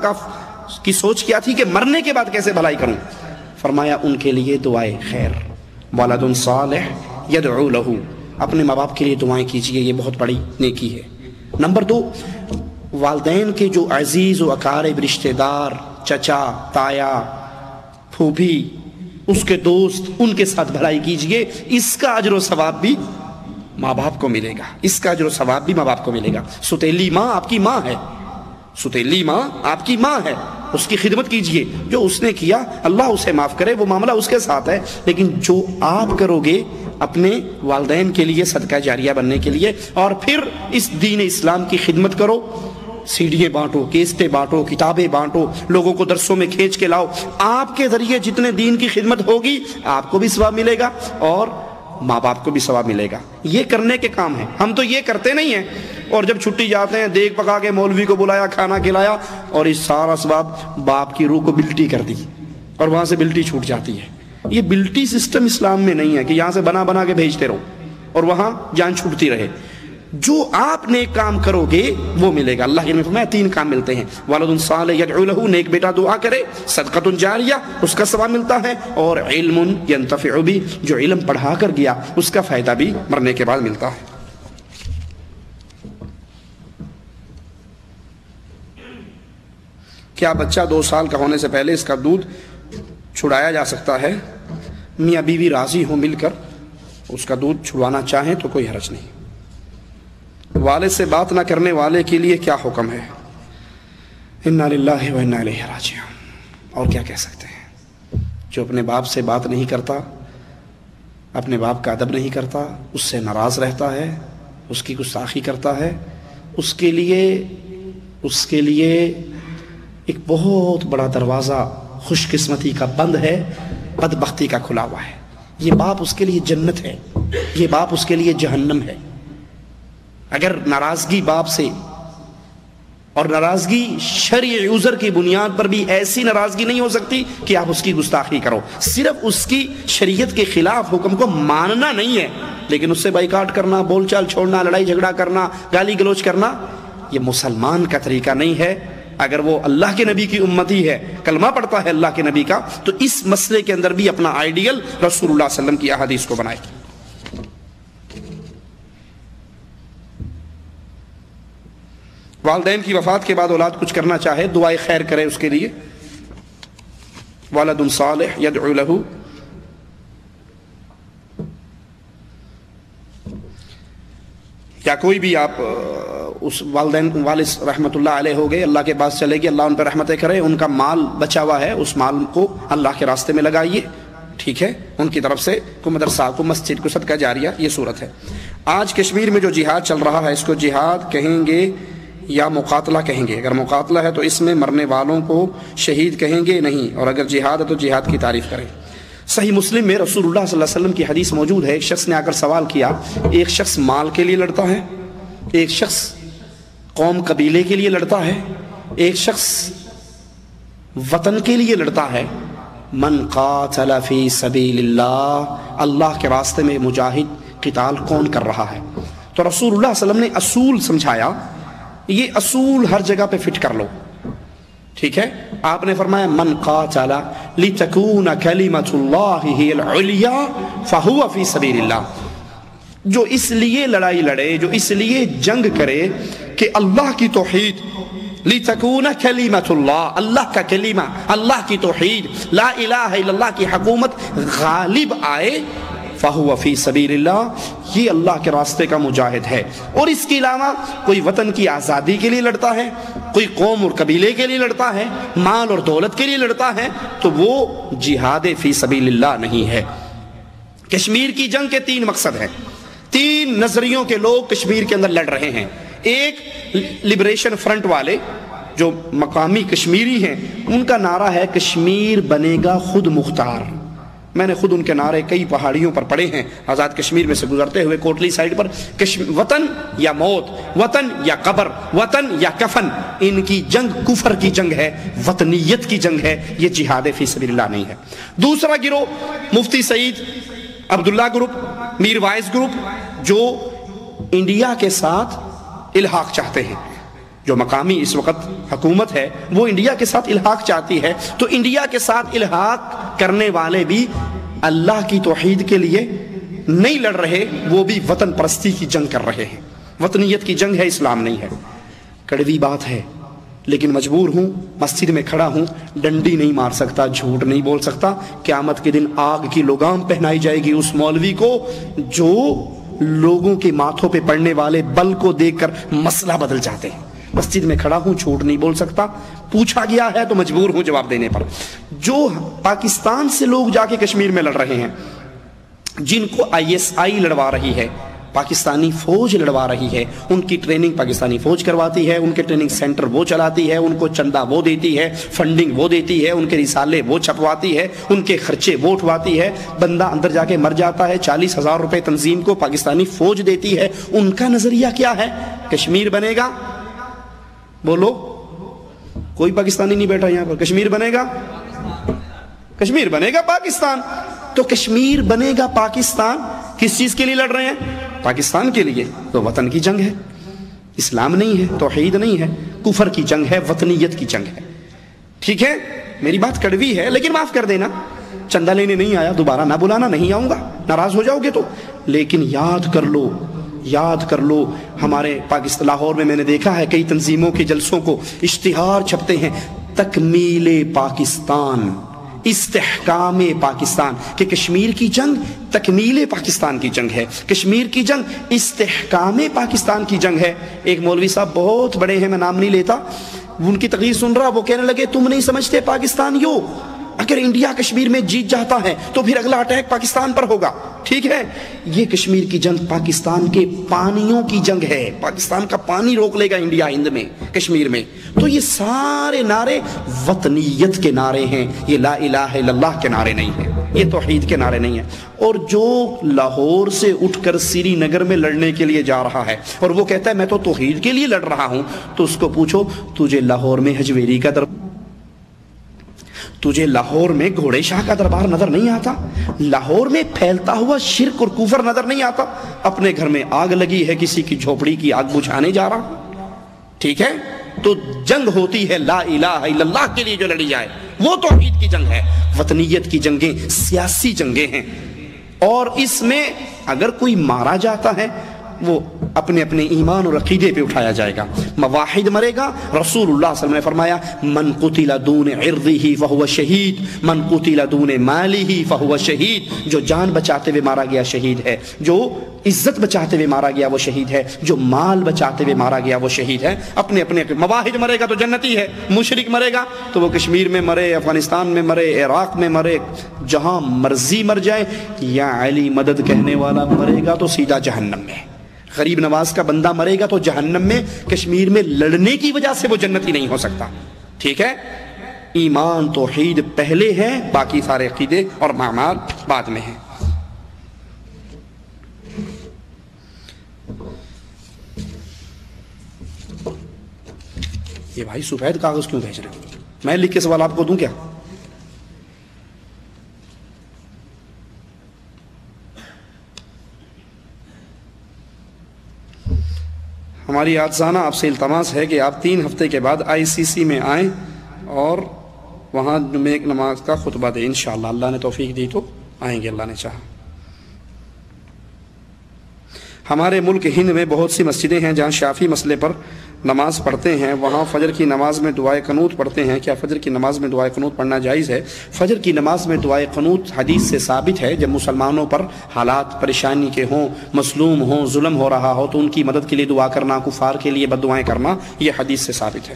کی سوچ کیا تھی کہ مرنے کے بعد کیسے بھلائی کروں؟ فرمایا ان کے لیے دعائے خیر، ولد صالح یدعو لہ، اپنے ماں باپ کے لیے دعائیں کیجئے، یہ بہت بڑی نیکی ہے۔ نمبر 2، والدین کے جو عزیز و اقارب رشتہ دار، چچا، تایا، پھوپھی، اس کے دوست، ان کے ساتھ بھلائی کیجئے، اس کا اجر و ثواب بھی ماں باپ کو ملے گا، اس کا اجر و ثواب بھی ماں باپ کو ملے گا۔ سوتیلی ماں آپ کی ماں ہے، سوتیلی ماں آپ کی ماں ہے، اس کی خدمت کیجئے. جو اس نے کیا اللہ اسے معاف کرے، وہ معاملہ اس کے ساتھ ہے. لیکن جو آپ کرو گے اپنے والدین کے لیے صدقہ جاریہ بننے کے لیے، اور پھر اس دین اسلام کی خدمت کرو، سیڈیاں بانٹو، کیسٹیں بانٹو، کتابیں بانٹو، لوگوں کو درسوں میں کھینچ کے لاؤ. آپ کے ذریعے جتنے دین کی خدمت ہوگی آپ کو بھی ثواب ملے گا اور ماں باپ کو بھی ثواب ملے گا. یہ کرنے کے کام ہیں. ہم تو یہ کرتے نہیں ہیں، اور جب چھٹی جاتے ہیں دیگ پکا کے مولوی کو بلایا، کھانا کھلایا، اور اس سارا ثواب باپ کی روح کو بلٹی کر دی اور وہاں سے بلٹی چھوٹ جاتی ہے. یہ بلٹی سسٹم اسلام میں نہیں ہے کہ یہاں سے بنا بنا کے بھیجتے رہو اور وہاں جان چھوٹتی رہے. جو آپ نیک کام کرو گے وہ ملے گا. اللہ کے نبی نے فرمایا 3 کام ملتے ہیں: ولد صالح یدعو لہ، نیک بیٹا دعا کرے، صدقۃ جاریہ، اس کا ثواب ملتا ہے، اور علم ینتفع بہ، جو علم پڑھا کر گیا اس کا فائدہ بھی مرنے کے بعد ملتا ہے. کیا بچہ 2 سال کا ہونے سے پہلے اس کا دودھ چھڑایا جا سکتا ہے؟ میاں بیوی راضی ہوں مل کر اس کا دودھ چھڑوانا چاہیں تو کوئی حرج نہیں. والد سے بات نہ کرنے والے کے لیے کیا حکم ہے؟ انا للہ و انا الیہ راجعون. اور کیا کہہ سکتے ہیں؟ جو اپنے باپ سے بات نہیں کرتا، اپنے باپ کا ادب نہیں کرتا، اس سے ناراض رہتا ہے، اس کی گستاخی کرتا ہے، اس کے لیے ایک بہت بڑا دروازہ خوش قسمتی کا بند ہے، بدبختی کا کھلا ہوا ہے. یہ باپ اس کے لیے جنت ہے، یہ باپ اس کے لیے جہنم ہے. اگر ناراضگی باپ سے، اور ناراضگی شرعی عذر کی بنیاد پر بھی ایسی ناراضگی نہیں ہو سکتی کہ آپ اس کی گستاخی کرو. صرف اس کی شریعت کے خلاف حکم کو ماننا نہیں ہے، لیکن اس سے بائیکاٹ کرنا، بول چال چھوڑنا، لڑائی جھگڑا کرنا، گالی گلوچ کرنا، یہ مسلمان کا طریقہ نہیں ہے. اگر وہ اللہ کے نبی کی امتی ہے، کلمہ پڑھتا ہے اللہ کے نبی کا، تو اس مسئلے کے اندر بھی اپنا آئیڈیل رسول اللہ صلی اللہ علیہ وسلم کی احادیث کو بنائے. والدین کی وفات کے بعد اولاد کچھ کرنا چاہے، دعائے خیر کرے اس کے لیے. ولد صالح یدعو لہ، یا کوئی بھی آپ اس والد رحمت اللہ علیہ ہو گئے، اللہ کے پاس چلے گی، اللہ ان پہ رحمتیں کرے، ان کا مال بچا ہوا ہے، اس مال کو اللہ کے راستے میں لگائیے، ٹھیک ہے، ان کی طرف سے کوئی مدرسہ، کوئی مسجد، کوئی صدقہ جاریہ، یہ صورت ہے. آج کشمیر میں جو جہاد چل رہا ہے، اس کو جہاد کہیں گے یا مقاتلہ کہیں گے؟ اگر مقاتلہ ہے تو اس میں مرنے والوں کو شہید کہیں گے نہیں، اور اگر جہاد ہے تو جہاد کی تعریف کریں. صحیح مسلم میں رسول اللہ صلی اللہ علیہ وسلم کی حدیث موجود ہے. ایک شخص نے آ کر سوال کیا، ایک شخص مال کے لیے لڑتا ہے، ایک شخص قوم قبیلے کے لیے لڑتا ہے، ایک شخص وطن کے لیے لڑتا ہے. من قاتل فی سبیل اللہ، اللہ کے راستے میں مجاہد قتال کون کر رہا ہے؟ تو رسول اللہ صلی اللہ علیہ وسلم نے اصول سمجھایا. یہ اصول ہر جگہ پہ فٹ کر لو، ٹھیک ہے. آپ نے فرمایا من قاتل لتکون کلمۃ اللہ ہی العلیٰ فہو فی سبیل اللہ. جو اس لیے لڑائی لڑے، جو اس لیے جنگ کرے کہ اللہ کی توحید، لتکون کلمۃ اللہ، اللہ کا کلمہ، اللہ کی توحید، لا الہ الا اللہ کی حکومت غالب آئے، فہو فی سبیل اللہ، یہ اللہ کے راستے کا مجاہد ہے. اور اس کے علاوہ کوئی وطن کی آزادی کے لیے لڑتا ہے، کوئی قوم اور قبیلے کے لیے لڑتا ہے، مال اور دولت کے لیے لڑتا ہے، تو وہ جہاد فی سبیل اللہ نہیں ہے. کشمیر کی جنگ کے 3 مقصد ہیں. 3 نظریوں کے لوگ کشمیر کے اندر لڑ رہے ہیں. ایک لبریشن فرنٹ والے جو مقامی کشمیری ہیں، ان کا نعرہ ہے کشمیر بنے گا خود مختار. میں نے خود ان کے نعرے کئی پہاڑیوں پر پڑھے ہیں آزاد کشمیر میں سے گزرتے ہوئے، کوٹلی سائڈ پر. وطن یا موت، وطن یا قبر، وطن یا کفن. ان کی جنگ کفر کی جنگ ہے، وطنیت کی جنگ ہے، یہ جہاد فی سبیل اللہ نہیں ہے. دوسرا گروہ مفتی سعید عبداللہ گروپ، میر وائز گروپ، جو انڈیا کے ساتھ الحاق چاہتے ہیں. جو مقامی اس وقت حکومت ہے وہ انڈیا کے ساتھ الحاق چاہتی ہے، تو انڈیا کے ساتھ الحاق کرنے والے بھی اللہ کی توحید کے لیے نہیں لڑ رہے، وہ بھی وطن پرستی کی جنگ کر رہے ہیں. وطنیت کی جنگ ہے، اسلام نہیں ہے. کڑوی بات ہے لیکن مجبور ہوں، مسجد میں کھڑا ہوں، ڈنڈی نہیں مار سکتا، جھوٹ نہیں بول سکتا. قیامت کے دن آگ کی لگام پہنائی جائے گی اس مولوی کو جو لوگوں کے ماتھوں پہ پڑنے والے بل کو دیکھ کر مسئلہ بدل جاتے ہیں. مسجد میں کھڑا ہوں، جھوٹ نہیں بول سکتا، پوچھا گیا ہے تو مجبور ہوں جواب دینے پر۔ جو پاکستان سے لوگ جا کے کشمیر میں لڑ رہے ہیں، جن کو ISI لڑوا رہی ہے، پاکستانی فوج لڑوا رہی ہے، ان کی ٹریننگ پاکستانی فوج کرواتی ہے، ان کے ٹریننگ سینٹر وہ چلاتی ہے، ان کو چندہ وہ دیتی ہے، فنڈنگ وہ دیتی ہے، ان کے رسالے وہ چھپواتی ہے، ان کے خرچے وہ اٹھواتی ہے، بندہ اندر جا کے مر جاتا ہے، 40,000 روپے تنظیم کو پاکستانی فوج دیتی ہے۔ ان کا نظریہ کیا ہے؟ کشمیر بنے گا، بولو، کوئی پاکستانی نہیں بیٹھا یہاں پر، کشمیر بنے گا، کشمیر بنے گا پاکستان۔ تو کشمیر بنے گا پاکستان کس چیز کے لیے لڑ رہے ہیں؟ پاکستان کے لیے۔ تو وطن کی جنگ ہے، اسلام نہیں ہے، توحید نہیں ہے، کفر کی جنگ ہے، وطنیت کی جنگ ہے۔ ٹھیک ہے، میری بات کڑوی ہے لیکن معاف کر دینا، چندہ لینے نہیں آیا، دوبارہ نہ بلانا، نہیں آؤں گا، ناراض ہو جاؤ گے تو۔ لیکن یاد کر لو، یاد کر لو، ہمارے پاکستان لاہور میں نے دیکھا ہے کئی تنظیموں کے جلسوں کو اشتہار چھپتے ہیں، تکمیل پاکستان، استحکام پاکستان، کہ کشمیر کی جنگ تکمیل پاکستان کی جنگ ہے، کشمیر کی جنگ استحکام پاکستان کی جنگ ہے۔ ایک مولوی صاحب بہت بڑے ہیں، میں نام نہیں لیتا، ان کی تقریر سن رہا، وہ کہنے لگے تم نہیں سمجھتے پاکستان یو، اگر انڈیا کشمیر میں جیت جاتا ہے تو پھر اگلا اٹیک پاکستان پر ہوگا۔ ٹھیک ہے، یہ کشمیر کی جنگ پاکستان کے پانیوں کی جنگ ہے، پاکستان کا پانی روک لے گا انڈیا ہند میں، کشمیر میں۔ تو یہ سارے نعرے وطنیت کے نعرے ہیں، یہ لا الہ الا اللہ کے نعرے نہیں ہیں، یہ توحید کے نعرے نہیں ہیں۔ اور جو لاہور سے اٹھ کر سری نگر میں لڑنے کے لیے جا رہا ہے اور وہ کہتا ہے میں تو توحید کے لیے لڑ رہا ہوں، تو اس کو پوچھو تجھے لاہور میں حجویری کا تجھے لاہور میں گھوڑے شاہ کا دربار نظر نہیں آتا؟ لاہور میں پھیلتا ہوا شرک اور کفر نظر نہیں آتا؟ اپنے گھر میں آگ لگی ہے، کسی کی جھوپڑی کی آگ بجھانے جا رہا۔ ٹھیک ہے، تو جنگ ہوتی ہے لا الہ الا اللہ کے لیے جو لڑی جائے، وہ توحید کی جنگ ہے۔ وطنیت کی جنگیں سیاسی جنگیں ہیں، اور اس میں اگر کوئی مارا جاتا ہے وہ اپنے اپنے ایمان اور عقیدے پہ اٹھایا جائے گا۔ مواحد مرے گا، رسول اللہ صلی اللہ علیہ وسلم نے فرمایا من قتل دون عرضه فهو شہید، من قتل دون ماله فهو شہید، جو جان بچاتے ہوئے مارا گیا شہید ہے، جو عزت بچاتے ہوئے مارا گیا وہ شہید ہے، جو مال بچاتے ہوئے مارا گیا وہ شہید ہے۔ اپنے اپنے مواحد مرے گا تو جنتی ہے، مشرک مرے گا تو وہ کشمیر میں مرے، افغانستان میں مرے، عراق میں مرے، جہاں مرضی مر جائے، یا علی مدد کہنے والا مرے گا تو سیدھا جہنم میں، غریب نواز کا بندہ مرے گا تو جہنم میں، کشمیر میں لڑنے کی وجہ سے وہ جنتی نہیں ہو سکتا۔ ٹھیک ہے، ایمان توحید پہلے ہے، باقی سارے عقیدے اور اعمال بعد میں ہیں۔ یہ بھائی سفید کاغذ کیوں بھیج رہے ہیں؟ میں لکھ کے سوال آپ کو دوں کیا؟ ہماری عاجزانہ آپ سے التماس ہے کہ آپ 3 ہفتے کے بعد ICC میں آئیں اور وہاں جمعہ ایک نماز کا خطبہ دیں انشاءاللہ، اللہ نے توفیق دی تو آئیں گے، اللہ نے چاہا۔ ہمارے ملک ہند میں بہت سی مسجدیں ہیں جہاں شافعی مسئلے پر نماز پڑھتے ہیں، وہاں فجر کی نماز میں دعائے قنوت پڑھتے ہیں، کیا فجر کی نماز میں دعائے قنوت پڑھنا جائز ہے؟ فجر کی نماز میں دعائے قنوت حدیث سے ثابت ہے، جب مسلمانوں پر حالات پریشانی کے ہوں، مظلوم ہوں، ظلم ہو رہا ہو تو ان کی مدد کے لیے دعا کرنا، کفار کے لیے بد دعائیں کرنا، یہ حدیث سے ثابت ہے۔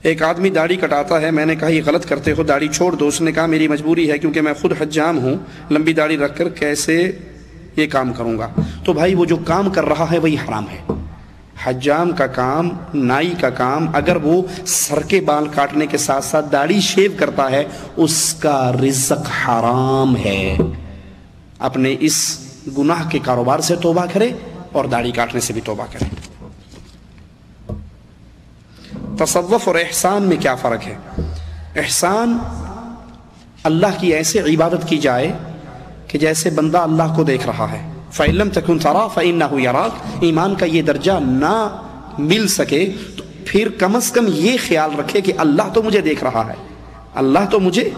ایک آدمی داڑھی کٹاتا ہے، میں نے کہا یہ غلط کرتے ہو، داڑھی چھوڑ دو۔ اس نے کہا میری مجبوری ہے کیونکہ میں خود حجام ہوں، لمبی داڑھی رکھ کر کیسے یہ کام کروں گا؟ تو بھائی وہ جو کام کر رہا ہے وہی حرام ہے۔ حجام کا کام، نائی کا کام، اگر وہ سر کے بال کاٹنے کے ساتھ ساتھ داڑھی شیو کرتا ہے، اس کا رزق حرام ہے۔ اپنے اس گناہ کے کاروبار سے توبہ کرے اور داڑھی کاٹنے سے بھی توبہ کرے۔ تصوف اور احسان میں کیا فرق ہے؟ احسان اللہ کی ایسے عبادت کی جائے کہ جیسے بندہ اللہ کو دیکھ رہا ہے۔ فَإِن لَمْ تَكُنْ تَرَاهُ فَإِنَّهُ يَرَاكَ۔ ایمان کا یہ درجہ نہ مل سکے تو پھر کم از کم یہ خیال رکھے کہ اللہ تو مجھے دیکھ رہا ہے، اللہ تو مجھے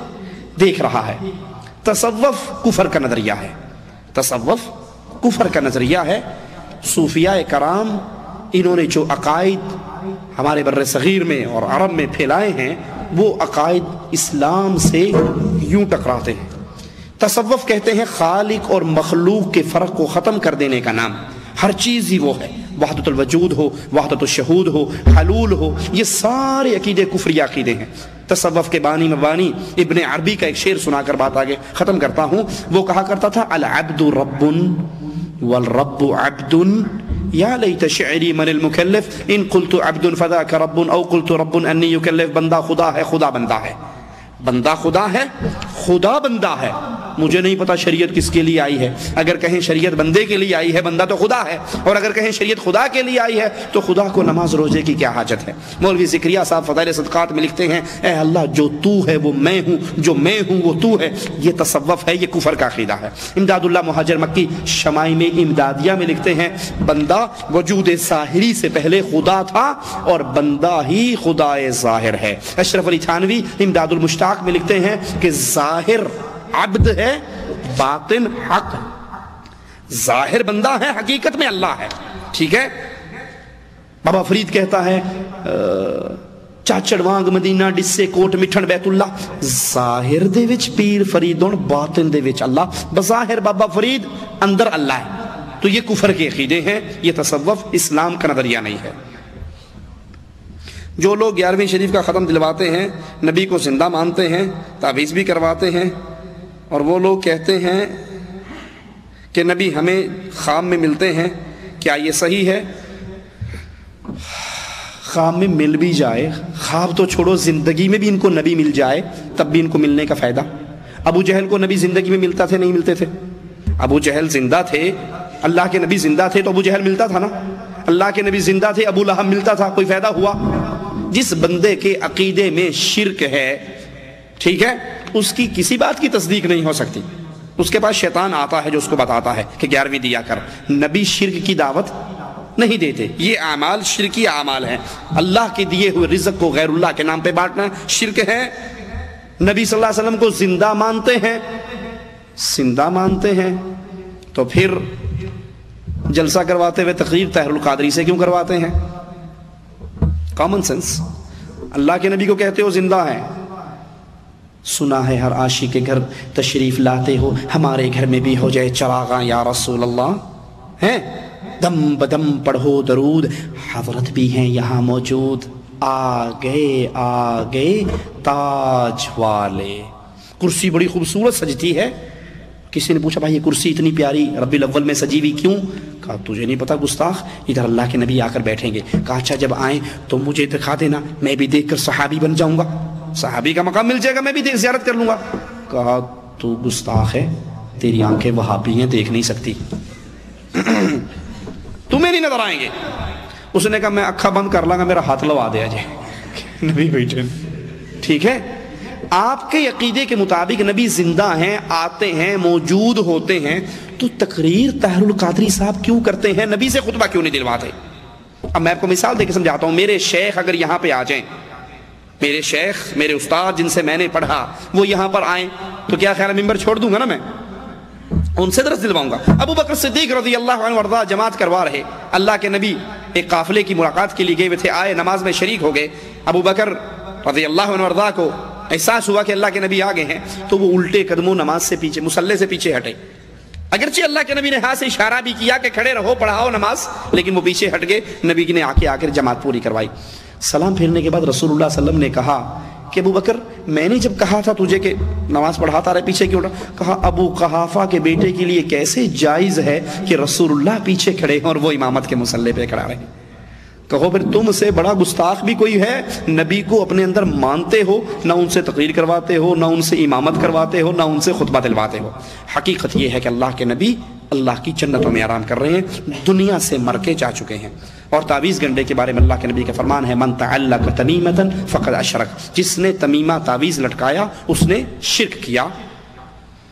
دیکھ رہا ہے۔ تصوف کفر کا نظریہ ہے، تصوف کفر کا نظریہ ہے۔ صوفیاء کرام انہوں نے جو عقائد ہمارے بر صغیر میں اور عرب میں پھیلائے ہیں، وہ عقائد اسلام سے یوں ٹکراتے ہیں۔ تصوف کہتے ہیں خالق اور مخلوق کے فرق کو ختم کر دینے کا نام. ہر چیز ہی وہ ہے، وحدت الوجود ہو، وحدت الشہود ہو، حلول ہو، یہ سارے عقیدے کفری عقیدے ہیں. تصوف کے بانی مبانی ابن عربی کا ایک شعر سنا کر بات آگے ختم کرتا ہوں. وہ کہا کرتا تھا العبد رب والرب عبد یا لیت شعری من المکلف ان قلت عبد فذاک رب او قلت رب انی یکلف. بندہ خدا ہے، خدا بندہ ہے. بندہ خدا ہے، خدا بندہ ہے. مجھے نہیں پتا شریعت کس کے لیے آئی ہے. اگر کہیں شریعت بندے کے لیے آئی ہے، بندہ تو خدا ہے. اور اگر کہیں شریعت خدا کے لیے آئی ہے تو خدا کو نماز روزے کی کیا حاجت ہے. مولوی زکریا صاحب فضائل صدقات میں لکھتے ہیں اے اللہ جو تو ہے وہ میں ہوں، جو میں ہوں وہ تو ہے. یہ تصوف ہے، یہ کفر کا عقیدہ ہے. امداد اللہ مہاجر مکی شمائم امدادیہ میں لکھتے ہیں بندہ وجود ظاہری سے پہلے خدا تھا اور بندہ ہی خدا ظاہر ہے. اشرف علی تھانوی امداد المشتاق میں لکھتے ہیں کہ ظاہر عبد ہے، باطن حق. ظاہر بندہ ہے، حقیقت میں اللہ ہے. ٹھیک ہے. بابا فرید کہتا ہے چاچڑ وانگ مدینہ ڈسے کوٹ مٹھن بیت اللہ. ظاہر دے وچ پیر فریدون، باطن دے وچ اللہ. بظاہر بابا فرید، اندر اللہ ہے. تو یہ کفر کے عقیدے ہیں. یہ تصوف اسلام کا نظریہ نہیں ہے. جو لوگ 11ویں شریف کا ختم دلواتے ہیں، نبی کو زندہ مانتے ہیں، تعویذ بھی کرواتے ہیں، اور وہ لوگ کہتے ہیں کہ نبی ہمیں خواب میں ملتے ہیں، کیا یہ صحیح ہے؟ خواب میں مل بھی جائے، خواب تو چھوڑو، زندگی میں بھی ان کو نبی مل جائے تب بھی ان کو ملنے کا فائدہ. ابو جہل کو نبی زندگی میں ملتا تھے نہیں ملتے تھے؟ ابو جہل زندہ تھے، اللہ کے نبی زندہ تھے تو ابو جہل ملتا تھا نا. اللہ کے نبی زندہ تھے، ابو لہب ملتا تھا، کوئی فائدہ ہوا؟ جس بندے کے عقیدے میں شرک ہے، ٹھیک ہے، اس کی کسی بات کی تصدیق نہیں ہو سکتی. اس کے پاس شیطان آتا ہے جو اس کو بتاتا ہے کہ 11ویں دیا کر. نبی شرک کی دعوت نہیں دیتے. یہ اعمال شرکی اعمال ہیں. اللہ کے دیے ہوئے رزق کو غیر اللہ کے نام پہ بانٹنا شرک ہے. نبی صلی اللہ علیہ وسلم کو زندہ مانتے ہیں، زندہ مانتے ہیں تو پھر جلسہ کرواتے ہوئے تقریر طاہر القادری سے کیوں کرواتے ہیں؟ Common sense. اللہ کے نبی کو کہتے ہو زندہ ہے. سنا ہے ہر عاشق کے گھر تشریف لاتے ہو، ہمارے گھر میں بھی ہو جائے چراغاں یا رسول اللہ. ہیں دم بدم پڑھو درود، حضرت بھی ہیں یہاں موجود. آگے تاج والے. کرسی بڑی خوبصورت سجتی ہے. کسی نے پوچھا بھائی یہ کرسی اتنی پیاری ربیع الاول میں سجی ہوئی کیوں؟ کہا تجھے نہیں پتا گستاخ، ادھر اللہ کے نبی آ کر بیٹھیں گے. کہا اچھا جب آئیں تو مجھے دکھا دینا، میں بھی دیکھ کر صحابی بن جاؤں گا، صحابی کا مقام مل جائے گا، میں بھی زیارت کر لوں گا. کہا تو گستاخ ہے، تیری آنکھیں وہابی ہیں، دیکھ نہیں سکتی، تمہیں نہیں نظر آئیں گے. اس نے کہا میں اکھا بند کر لاں گا، میرا ہاتھ لوا دیا جائے. نبی بیٹھے. ٹھیک ہے. آپ کے عقیدے کے مطابق نبی زندہ ہیں، آتے ہیں، موجود ہوتے ہیں، تو تقریر طاہر القادری صاحب کیوں کرتے ہیں؟ نبی سے خطبہ کیوں نہیں دلواتے؟ اب میں آپ کو مثال دے کے سمجھاتا ہوں. میرے شیخ اگر یہاں پہ آ جائیں، میرے شیخ، میرے استاد جن سے میں نے پڑھا، وہ یہاں پر آئیں تو کیا خیال ہے ممبر چھوڑ دوں گا نا؟ میں ان سے درس دلواؤں گا. ابو بکر صدیق رضی اللہ عنہ وارضاہ جماعت کروا رہے. اللہ کے نبی ایک قافلے کی ملاقات کے لیے گئے ہوئے تھے، آئے، نماز میں شریک ہو گئے. ابو بکر رضی اللہ عنہ وارضاہ کو احساس ہوا کہ اللہ کے نبی آ گئے ہیں تو وہ الٹے قدموں نماز سے پیچھے، مصلی سے پیچھے ہٹے. اگرچہ اللہ کے نبی نے ہاتھ سے اشارہ بھی کیا کہ کھڑے رہو، پڑھاؤ نماز، لیکن وہ پیچھے ہٹ گئے. نبی نے آ کر جماعت پوری کروائی. سلام پھیرنے کے بعد رسول اللہ صلی اللہ علیہ وسلم نے کہا کہ ابو بکر میں نے جب کہا تھا تجھے کہ نماز پڑھاتا رہے، پیچھے کیوں رہا؟ کہا ابو قحافہ کے بیٹے کے لیے کیسے جائز ہے کہ رسول اللہ پیچھے کھڑے ہیں اور وہ امامت کے مصلی پہ کھڑا رہے. کہو پھر تم سے بڑا گستاخ بھی کوئی ہے؟ نبی کو اپنے اندر مانتے ہو، نہ ان سے تقریر کرواتے ہو، نہ ان سے امامت کرواتے ہو، نہ ان سے خطبہ دلواتے ہو. حقیقت یہ ہے کہ اللہ کے نبی اللہ کی جنتوں میں آرام کر رہے ہیں، دنیا سے مر کے جا چکے ہیں. اور تعویذ گنڈے کے بارے میں اللہ کے نبی کا فرمان ہے من تعلق تمیمۃ فقد اشرک. جس نے تمیمہ تعویذ لٹکایا اس نے شرک کیا.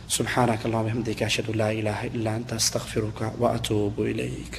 سبحانک اللہم وبحمدک اشہد ان لا الہ الا انت استغفرک واتوب الیک.